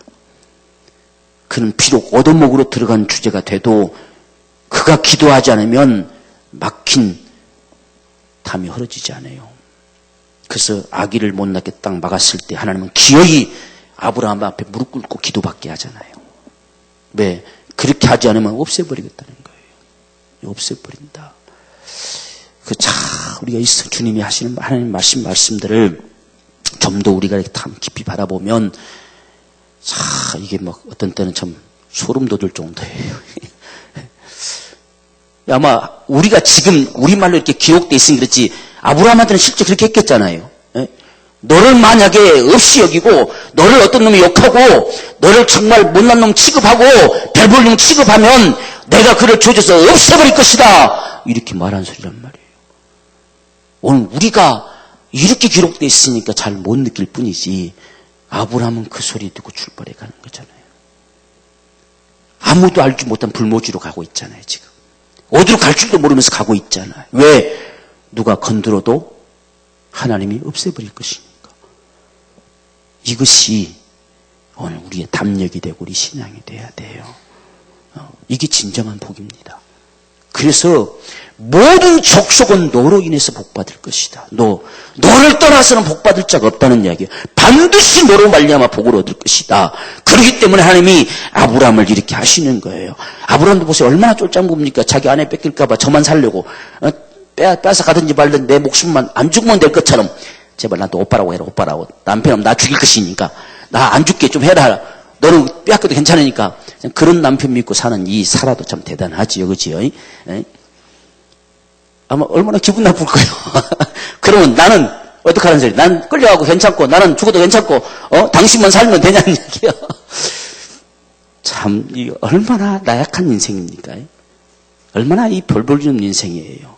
그는 비록 오두목으로 들어간 주제가 돼도 그가 기도하지 않으면 막힌 담이 흐려지지 않아요. 그래서 아기를 못 낳게 딱 막았을 때 하나님은 기어이 아브라함 앞에 무릎 꿇고 기도받게 하잖아요. 왜? 그렇게 하지 않으면 없애버리겠다는 거예요. 없애버린다. 우리가 주님이 하시는 하나님 말씀들을 좀 더 우리가 이렇게 참 깊이 바라보면 이게 막 어떤 때는 참 소름 돋을 정도예요. 아마 우리가 지금 우리말로 이렇게 기록되어 있으니 그렇지 아브라함한테는 실제 그렇게 했겠잖아요. 너를 만약에 없이 여기고 너를 어떤 놈이 욕하고 너를 정말 못난 놈 취급하고 별볼놈 취급하면 내가 그를 조져서 없애버릴 것이다. 이렇게 말한 소리란 말이에요. 오늘 우리가 이렇게 기록되어 있으니까 잘 못 느낄 뿐이지 아브라함은 그 소리 듣고 출발해 가는 거잖아요. 아무도 알지 못한 불모지로 가고 있잖아요. 지금 어디로 갈 줄도 모르면서 가고 있잖아요. 왜? 누가 건드려도 하나님이 없애버릴 것이니까. 이것이 오늘 우리의 담력이 되고 우리 신앙이 돼야 돼요. 이게 진정한 복입니다. 그래서 모든 족속은 너로 인해서 복받을 것이다. 너를 떠나서는 복받을 자가 없다는 이야기예요. 반드시 너로 말미암아 복을 얻을 것이다. 그렇기 때문에 하나님이 아브라함을 이렇게 하시는 거예요. 아브라함도 보세요. 얼마나 쫄짱부입니까? 자기 아내 뺏길까 봐 저만 살려고 빼앗아 가든지 말든 내 목숨만 안 죽으면 될 것처럼 제발 나한테 오빠라고 해라. 오빠라고. 남편은 나 죽일 것이니까 나 안 죽게 좀 해라. 너는 빼앗겨도 괜찮으니까. 그런 남편 믿고 사는 이 사라도 참 대단하지요. 그지요? 아마 얼마나 기분 나쁠 거예요. 그러면 나는 어떡하라는 소리? 난 끌려가고 괜찮고 나는 죽어도 괜찮고 당신만 살면 되냐는 얘기야. 참 이 얼마나 나약한 인생입니까? 얼마나 이 별볼주는 인생이에요.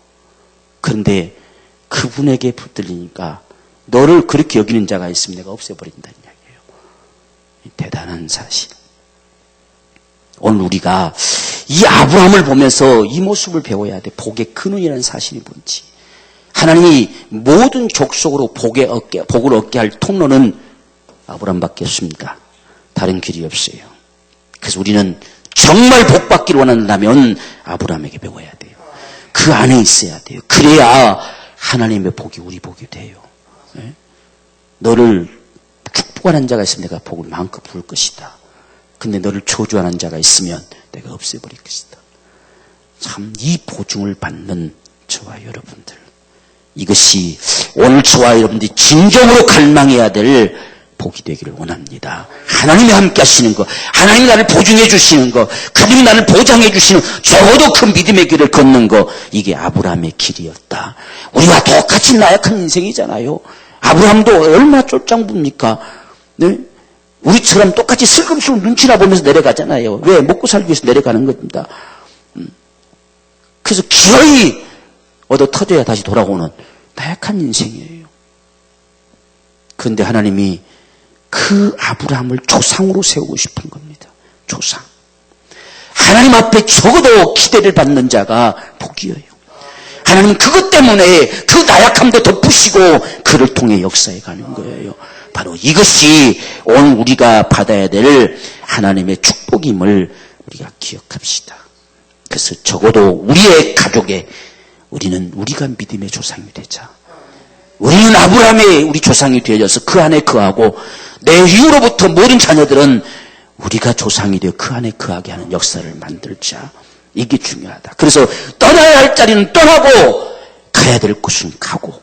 그런데 그분에게 붙들리니까 너를 그렇게 여기는 자가 있으면 내가 없애버린다는 이야기예요. 대단한 사실. 오늘 우리가 이 아브라함을 보면서 이 모습을 배워야 돼. 복의 근원이라는 사실이 뭔지. 하나님이 모든 족속으로 복을 얻게 할 통로는 아브라함밖에 없습니다. 다른 길이 없어요. 그래서 우리는 정말 복받기를 원한다면 아브라함에게 배워야 돼요. 그 안에 있어야 돼요. 그래야 하나님의 복이 우리 복이 돼요. 네? 너를 축복하는 자가 있으면 내가 복을 마음껏 부을 것이다. 근데 너를 저주하는 자가 있으면 내가 없애버릴 것이다. 참 이 보증을 받는 저와 여러분들, 이것이 오늘 저와 여러분들이 진정으로 갈망해야 될 복이 되기를 원합니다. 하나님이 함께 하시는 것, 하나님이 나를 보증해 주시는 것, 그분이 나를 보장해 주시는 적어도 그 믿음의 길을 걷는 것, 이게 아브라함의 길이었다. 우리와 똑같이 나약한 인생이잖아요. 아브라함도 얼마나 쫄짱부입니까? 네? 우리처럼 똑같이 슬금슬금 눈치나 보면서 내려가잖아요. 왜? 먹고 살기 위해서 내려가는 겁니다. 그래서 기어이 얻어 터져야 다시 돌아오는 나약한 인생이에요. 그런데 하나님이 그 아브라함을 조상으로 세우고 싶은 겁니다. 조상. 하나님 앞에 적어도 기대를 받는 자가 복이에요. 하나님은 그것 때문에 그 나약함도 덮으시고 그를 통해 역사해 가는 거예요. 바로 이것이 오늘 우리가 받아야 될 하나님의 축복임을 우리가 기억합시다. 그래서 적어도 우리의 가족에 우리가 믿음의 조상이 되자. 우리는 아브라함의 우리 조상이 되어져서 그 안에 거하고 내 이후로부터 모든 자녀들은 우리가 조상이 되어 그 안에 거하게 하는 역사를 만들자. 이게 중요하다. 그래서 떠나야 할 자리는 떠나고 가야 될 곳은 가고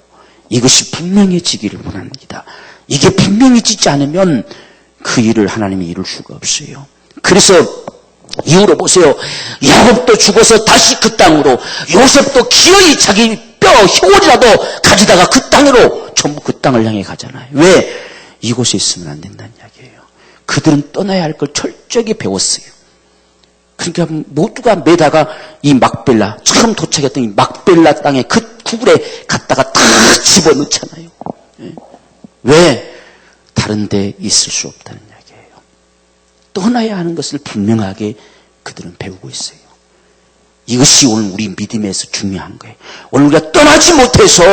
이것이 분명해지기를 원합니다. 이게 분명해지지 않으면 그 일을 하나님이 이룰 수가 없어요. 그래서 이후로 보세요. 야곱도 죽어서 다시 그 땅으로, 요셉도 기어이 자기 뼈, 혀울이라도 가지다가 그 땅으로 전부 그 땅을 향해 가잖아요. 왜? 이곳에 있으면 안 된다는 이야기예요. 그들은 떠나야 할 걸 철저히 배웠어요. 그러니까 모두가 매다가 이 막벨라, 처음 도착했던 이 막벨라 땅에 그 구글에 갔다가 다 집어넣잖아요. 왜? 다른 데 있을 수 없다는 이야기예요. 떠나야 하는 것을 분명하게 그들은 배우고 있어요. 이것이 오늘 우리 믿음에서 중요한 거예요. 오늘 우리가 떠나지 못해서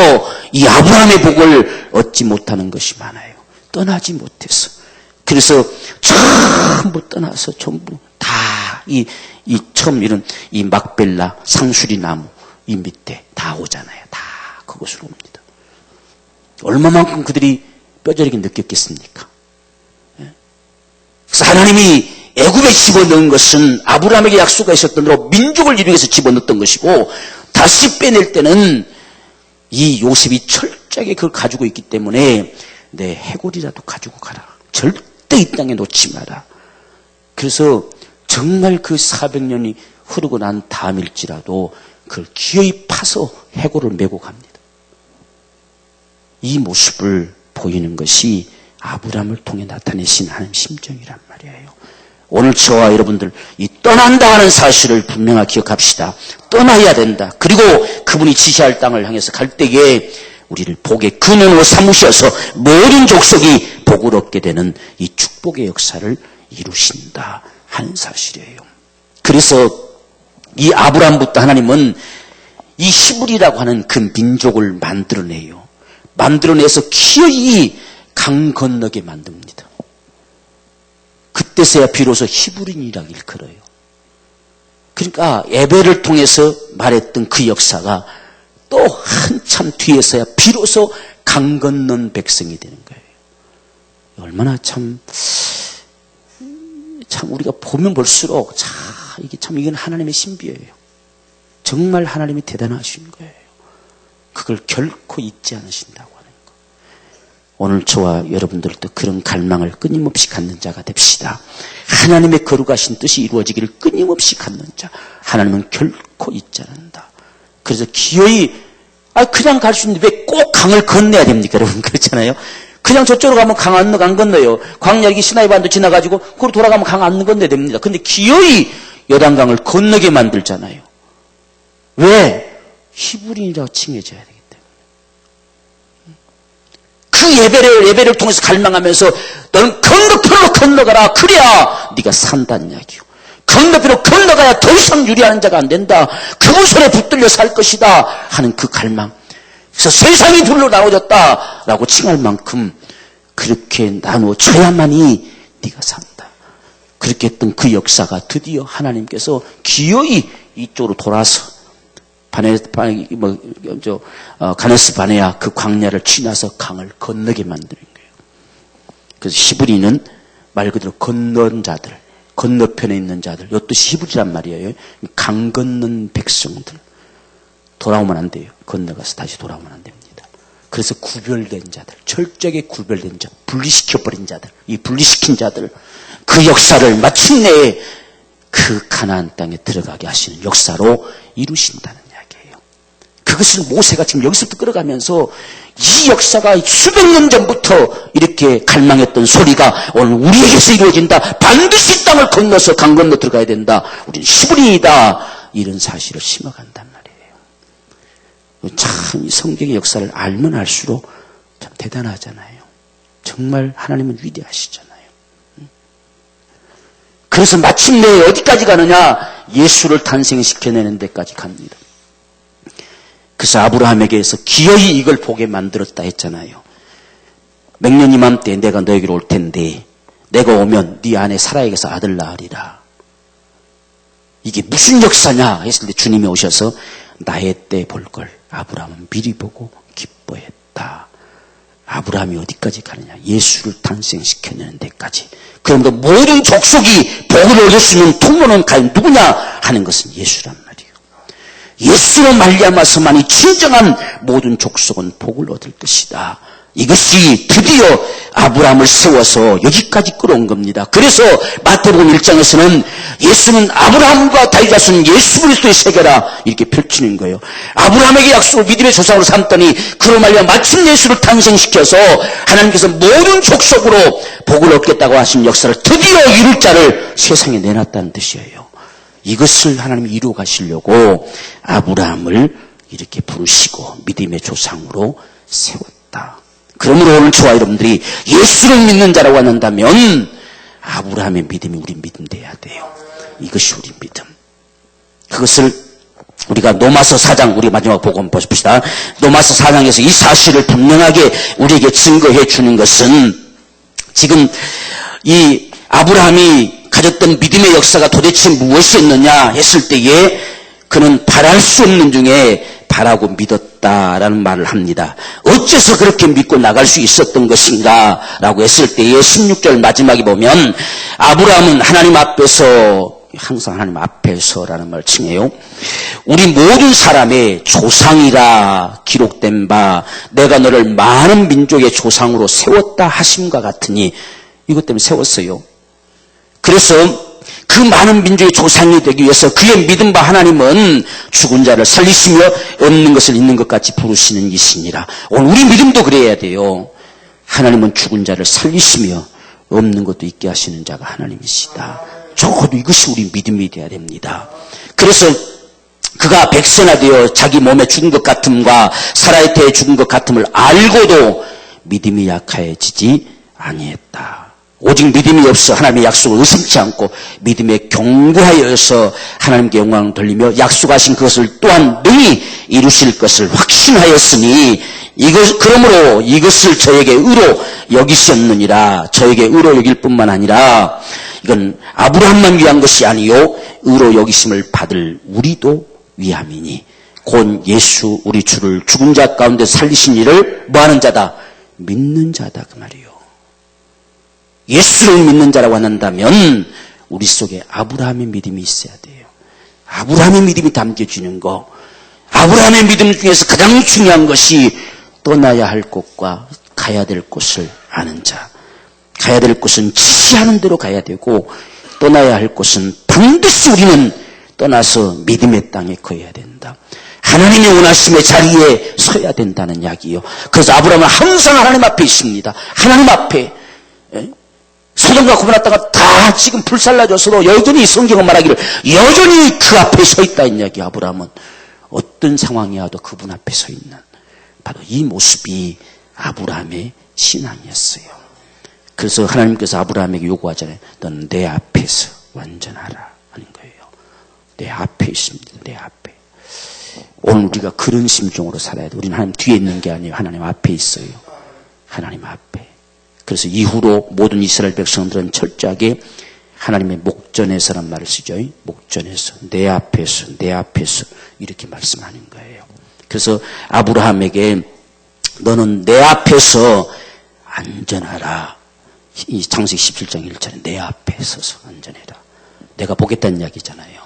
이 아브라함의 복을 얻지 못하는 것이 많아요. 떠나지 못해서. 그래서 전부 떠나서 전부 다 처음 이런 이 막벨라 상수리 나무 이 밑에 다 오잖아요. 다 그곳으로 옵니다. 얼마만큼 그들이 뼈저리게 느꼈겠습니까? 그래서 하나님이 애굽에 집어넣은 것은 아브라함에게 약속하셨던 대로 민족을 이루기 위해서 집어넣었던 것이고, 다시 빼낼 때는 이 요셉이 철저하게 그걸 가지고 있기 때문에 내 해골이라도 가지고 가라. 절대 이 땅에 놓지 마라. 그래서 정말 그 400년이 흐르고 난 다음일지라도 그걸 기어이 파서 해골을 메고 갑니다. 이 모습을 보이는 것이 아브라함을 통해 나타내신 하나님 심정이란 말이에요. 오늘 저와 여러분들 이 떠난다 하는 사실을 분명하게 기억합시다. 떠나야 된다. 그리고 그분이 지시할 땅을 향해서 갈 때에 우리를 복의 근원으로 삼으셔서 모든 족속이 복을 얻게 되는 이 축복의 역사를 이루신다 하는 사실이에요. 그래서 이 아브라함부터 하나님은 이 히브리라고 하는 그 민족을 만들어내요. 만들어내서 기어이 강 건너게 만듭니다. 그때서야 비로소 히브리인이라고 일컬어요. 그러니까 에벨을 통해서 말했던 그 역사가 또 한참 뒤에서야 비로소 강 건넌 백성이 되는 거예요. 얼마나 참 우리가 보면 볼수록 이건 하나님의 신비예요. 정말 하나님이 대단하신 거예요. 그걸 결코 잊지 않으신다고 하는 거. 오늘 저와 여러분들도 그런 갈망을 끊임없이 갖는 자가 됩시다. 하나님의 거룩하신 뜻이 이루어지기를 끊임없이 갖는 자. 하나님은 결코 잊지 않는다. 그래서 기어이 그냥 갈 수 있는데 왜 꼭 강을 건너야 됩니까? 여러분 그렇잖아요. 그냥 저쪽으로 가면 강 안 건너요. 광야기 시나이 반도 지나가지고 거기로 돌아가면 강 안 건너야 됩니다. 근데 기어이 요단강을 건너게 만들잖아요. 왜? 히브리인이라고 칭해져야 되기 때문에. 그 예배를 통해서 갈망하면서 너는 건너편으로 건너가라. 그래야 네가 산다는 이야기요. 건너편으로 건너가야 더 이상 유리하는 자가 안 된다. 그분 손에 붙들려 살 것이다 하는 그 갈망. 그래서 세상이 둘로 나눠졌다라고 칭할 만큼 그렇게 나누어져야만이 네가 산다. 그렇게 했던 그 역사가 드디어 하나님께서 기어이 이쪽으로 돌아서 가네스 바네아 그 광야를 지나서 강을 건너게 만드는 거예요. 그래서 히브리는 말 그대로 건넌 자들, 건너편에 있는 자들, 이것도 히브리란 말이에요. 강 건넌 백성들. 돌아오면 안 돼요. 건너가서 다시 돌아오면 안 됩니다. 그래서 구별된 자들, 철저하게 구별된 자, 분리시켜버린 자들, 이 분리시킨 자들, 그 역사를 마침내 그 가나안 땅에 들어가게 하시는 역사로 이루신다는 이야기예요. 그것을 모세가 지금 여기서부터 끌어가면서 이 역사가 수백 년 전부터 이렇게 갈망했던 소리가 오늘 우리에게서 이루어진다. 반드시 땅을 건너서 강 건너 들어가야 된다. 우리는 히브리이다. 이런 사실을 심어간단 말이에요. 참 이 성경의 역사를 알면 알수록 참 대단하잖아요. 정말 하나님은 위대하시잖아요. 그래서 마침내 어디까지 가느냐? 예수를 탄생시켜내는 데까지 갑니다. 그래서 아브라함에게서 기어이 이걸 보게 만들었다 했잖아요. 맹년 이맘때 내가 너에게로 올 텐데 내가 오면 네 안에 사라에게서 아들 낳으리라. 이게 무슨 역사냐 했을 때 주님이 오셔서 나의 때 볼 걸 아브라함은 미리 보고 기뻐했다. 아브라함이 어디까지 가느냐? 예수를 탄생시켜내는 데까지. 그러므로 모든 족속이 복을 얻을 수 있는 통로는 과연 누구냐 하는 것은 예수란 말이에요. 예수로 말미암아서만이 진정한 모든 족속은 복을 얻을 것이다. 이것이 드디어 아브라함을 세워서 여기까지 끌어온 겁니다. 그래서 마태복음 1장에서는 예수는 아브라함과 다윗 자손 예수 그리스도의 세계라 이렇게 펼치는 거예요. 아브라함에게 약속을 믿음의 조상으로 삼더니 그로 말미암아 마침내 예수를 탄생시켜서 하나님께서 모든 족속으로 복을 얻겠다고 하신 역사를 드디어 이룰 자를 세상에 내놨다는 뜻이에요. 이것을 하나님이 이루어 가시려고 아브라함을 이렇게 부르시고 믿음의 조상으로 세웠다. 그러므로 오늘 저와 여러분들이 예수를 믿는 자라고 한다면 아브라함의 믿음이 우리 믿음 돼야 돼요. 이것이 우리 믿음. 그것을 우리가 로마서 4장, 우리 마지막 복음 보십시다. 로마서 4장에서 이 사실을 분명하게 우리에게 증거해 주는 것은 지금 이 아브라함이 가졌던 믿음의 역사가 도대체 무엇이었느냐 했을 때에 그는 바랄 수 없는 중에 바라고 믿었다라는 말을 합니다. 어째서 그렇게 믿고 나갈 수 있었던 것인가 라고 했을 때에 16절 마지막에 보면 아브라함은 하나님 앞에서, 항상 하나님 앞에서라는 말을 칭해요. 우리 모든 사람의 조상이라 기록된 바 내가 너를 많은 민족의 조상으로 세웠다 하심과 같으니, 이것 때문에 세웠어요. 그래서 그 많은 민족의 조상이 되기 위해서 그의 믿음 바 하나님은 죽은 자를 살리시며 없는 것을 있는 것 같이 부르시는 이시니라. 오늘 우리 믿음도 그래야 돼요. 하나님은 죽은 자를 살리시며 없는 것도 있게 하시는 자가 하나님이시다. 적어도 이것이 우리 믿음이 되어야 됩니다. 그래서 그가 백선화되어 자기 몸에 죽은 것 같음과 사라의 태에 죽은 것 같음을 알고도 믿음이 약해지지 아니했다. 오직 믿음이 없어 하나님의 약속을 의심치 않고 믿음에 견고하여서 하나님께 영광을 돌리며 약속하신 그것을 또한 능히 이루실 것을 확신하였으니 그러므로 이것을 저에게 의로 여기셨느니라. 저에게 의로 여길 뿐만 아니라 이건 아브라함만 위한 것이 아니요 의로 여기심을 받을 우리도 위함이니 곧 예수 우리 주를 죽은 자 가운데 살리신 이를 뭐하는 자다? 믿는 자다 그 말이에요. 예수를 믿는 자라고 한다면 우리 속에 아브라함의 믿음이 있어야 돼요. 아브라함의 믿음이 담겨지는 거. 아브라함의 믿음 중에서 가장 중요한 것이 떠나야 할 곳과 가야 될 곳을 아는 자. 가야 될 곳은 지시하는 대로 가야 되고 떠나야 할 곳은 반드시 우리는 떠나서 믿음의 땅에 거해야 된다. 하나님의 원하심의 자리에 서야 된다는 이야기예요. 그래서 아브라함은 항상 하나님 앞에 있습니다. 하나님 앞에. 소돔과 고모라다가 다 지금 불살라져서도 여전히 성경은 말하기를 여전히 그 앞에 서 있다는 이야기. 아브라함은 어떤 상황이 와도 그분 앞에 서 있는 바로 이 모습이 아브라함의 신앙이었어요. 그래서 하나님께서 아브라함에게 요구하잖아요. 너는 내 앞에서 완전하라 하는 거예요. 내 앞에 있습니다. 내 앞에. 오늘 우리가 그런 심정으로 살아야 돼. 우리는 하나님 뒤에 있는 게 아니에요. 하나님 앞에 있어요. 하나님 앞에. 그래서 이후로 모든 이스라엘 백성들은 철저하게 하나님의 목전에서란 말을 쓰죠. 목전에서, 내 앞에서 이렇게 말씀하는 거예요. 그래서 아브라함에게 너는 내 앞에서 안전하라. 이 창세기 17장 1절에 내 앞에 서서 안전해라. 내가 보겠다는 이야기잖아요.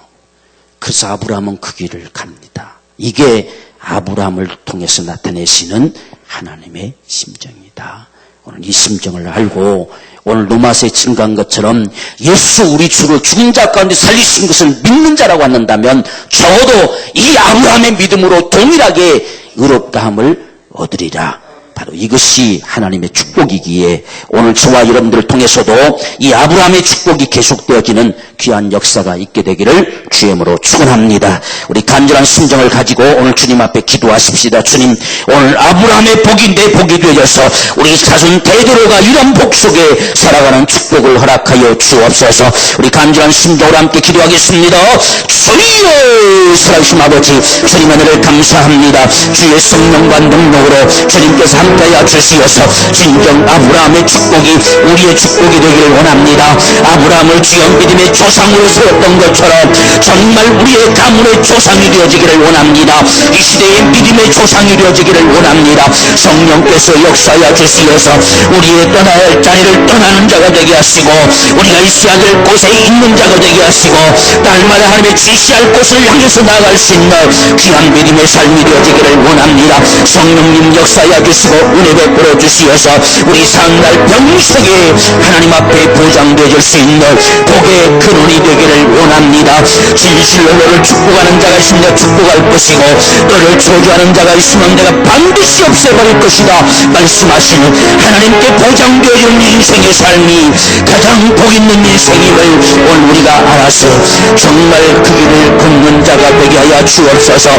그래서 아브라함은 그 길을 갑니다. 이게 아브라함을 통해서 나타내시는 하나님의 심정이다. 오늘 이 심정을 알고 오늘 로마서에 증거한 것처럼 예수 우리 주를 죽은 자 가운데 살리신 것을 믿는 자라고 한다면 적어도 이 아브라함의 믿음으로 동일하게 의롭다함을 얻으리라. 바로 이것이 하나님의 축복이기에 오늘 저와 여러분들을 통해서도 이 아브라함의 축복이 계속되어지는 귀한 역사가 있게 되기를 주님으로 축원합니다. 우리 간절한 심정을 가지고 오늘 주님 앞에 기도하십시다. 주님, 오늘 아브라함의 복이 내 복이 되어져서 우리 자손 대대로가 이런 복 속에 살아가는 축복을 허락하여 주옵소서. 우리 간절한 심정으로 함께 기도하겠습니다. 주여, 살아계신 아버지, 주님 은혜를 감사합니다. 주의 성령과 능력으로 주님께서 함께하여 주시어서 진정 아브라함의 축복이 우리의 축복이 되기를 원합니다. 아브라함을 주여 믿음의 조상으로 세웠던 것처럼 정말 우리의 가문의 조상이 되어지기를 원합니다. 이 시대의 믿음의 조상이 되어지기를 원합니다. 성령께서 역사하여 주시어서 우리의 떠나야 할 자리를 떠나는 자가 되게 하시고 우리가 있어야 될 곳에 있는 자가 되게 하시고 날마다 하나님의 지시할 곳을 향해서 나아갈 수 있는 귀한 믿음의 삶이 되어지기를 원합니다. 성령님 역사하여 주시고 은혜 베풀어 주시어서 우리 사날 평생에 하나님 앞에 보장되어질 수 있는 복의 근원이 되기를 원합니다. 진실로 너를 축복하는 자가 있으면 내가 축복할 것이고 너를 저주하는 자가 있으면 내가 반드시 없애버릴 것이다 말씀하시는 하나님께 보장되어지는 인생의 삶이 가장 복 있는 인생임을 오늘 우리가 알아서 정말 그 길을 걷는 자가 되게 하여 주옵소서.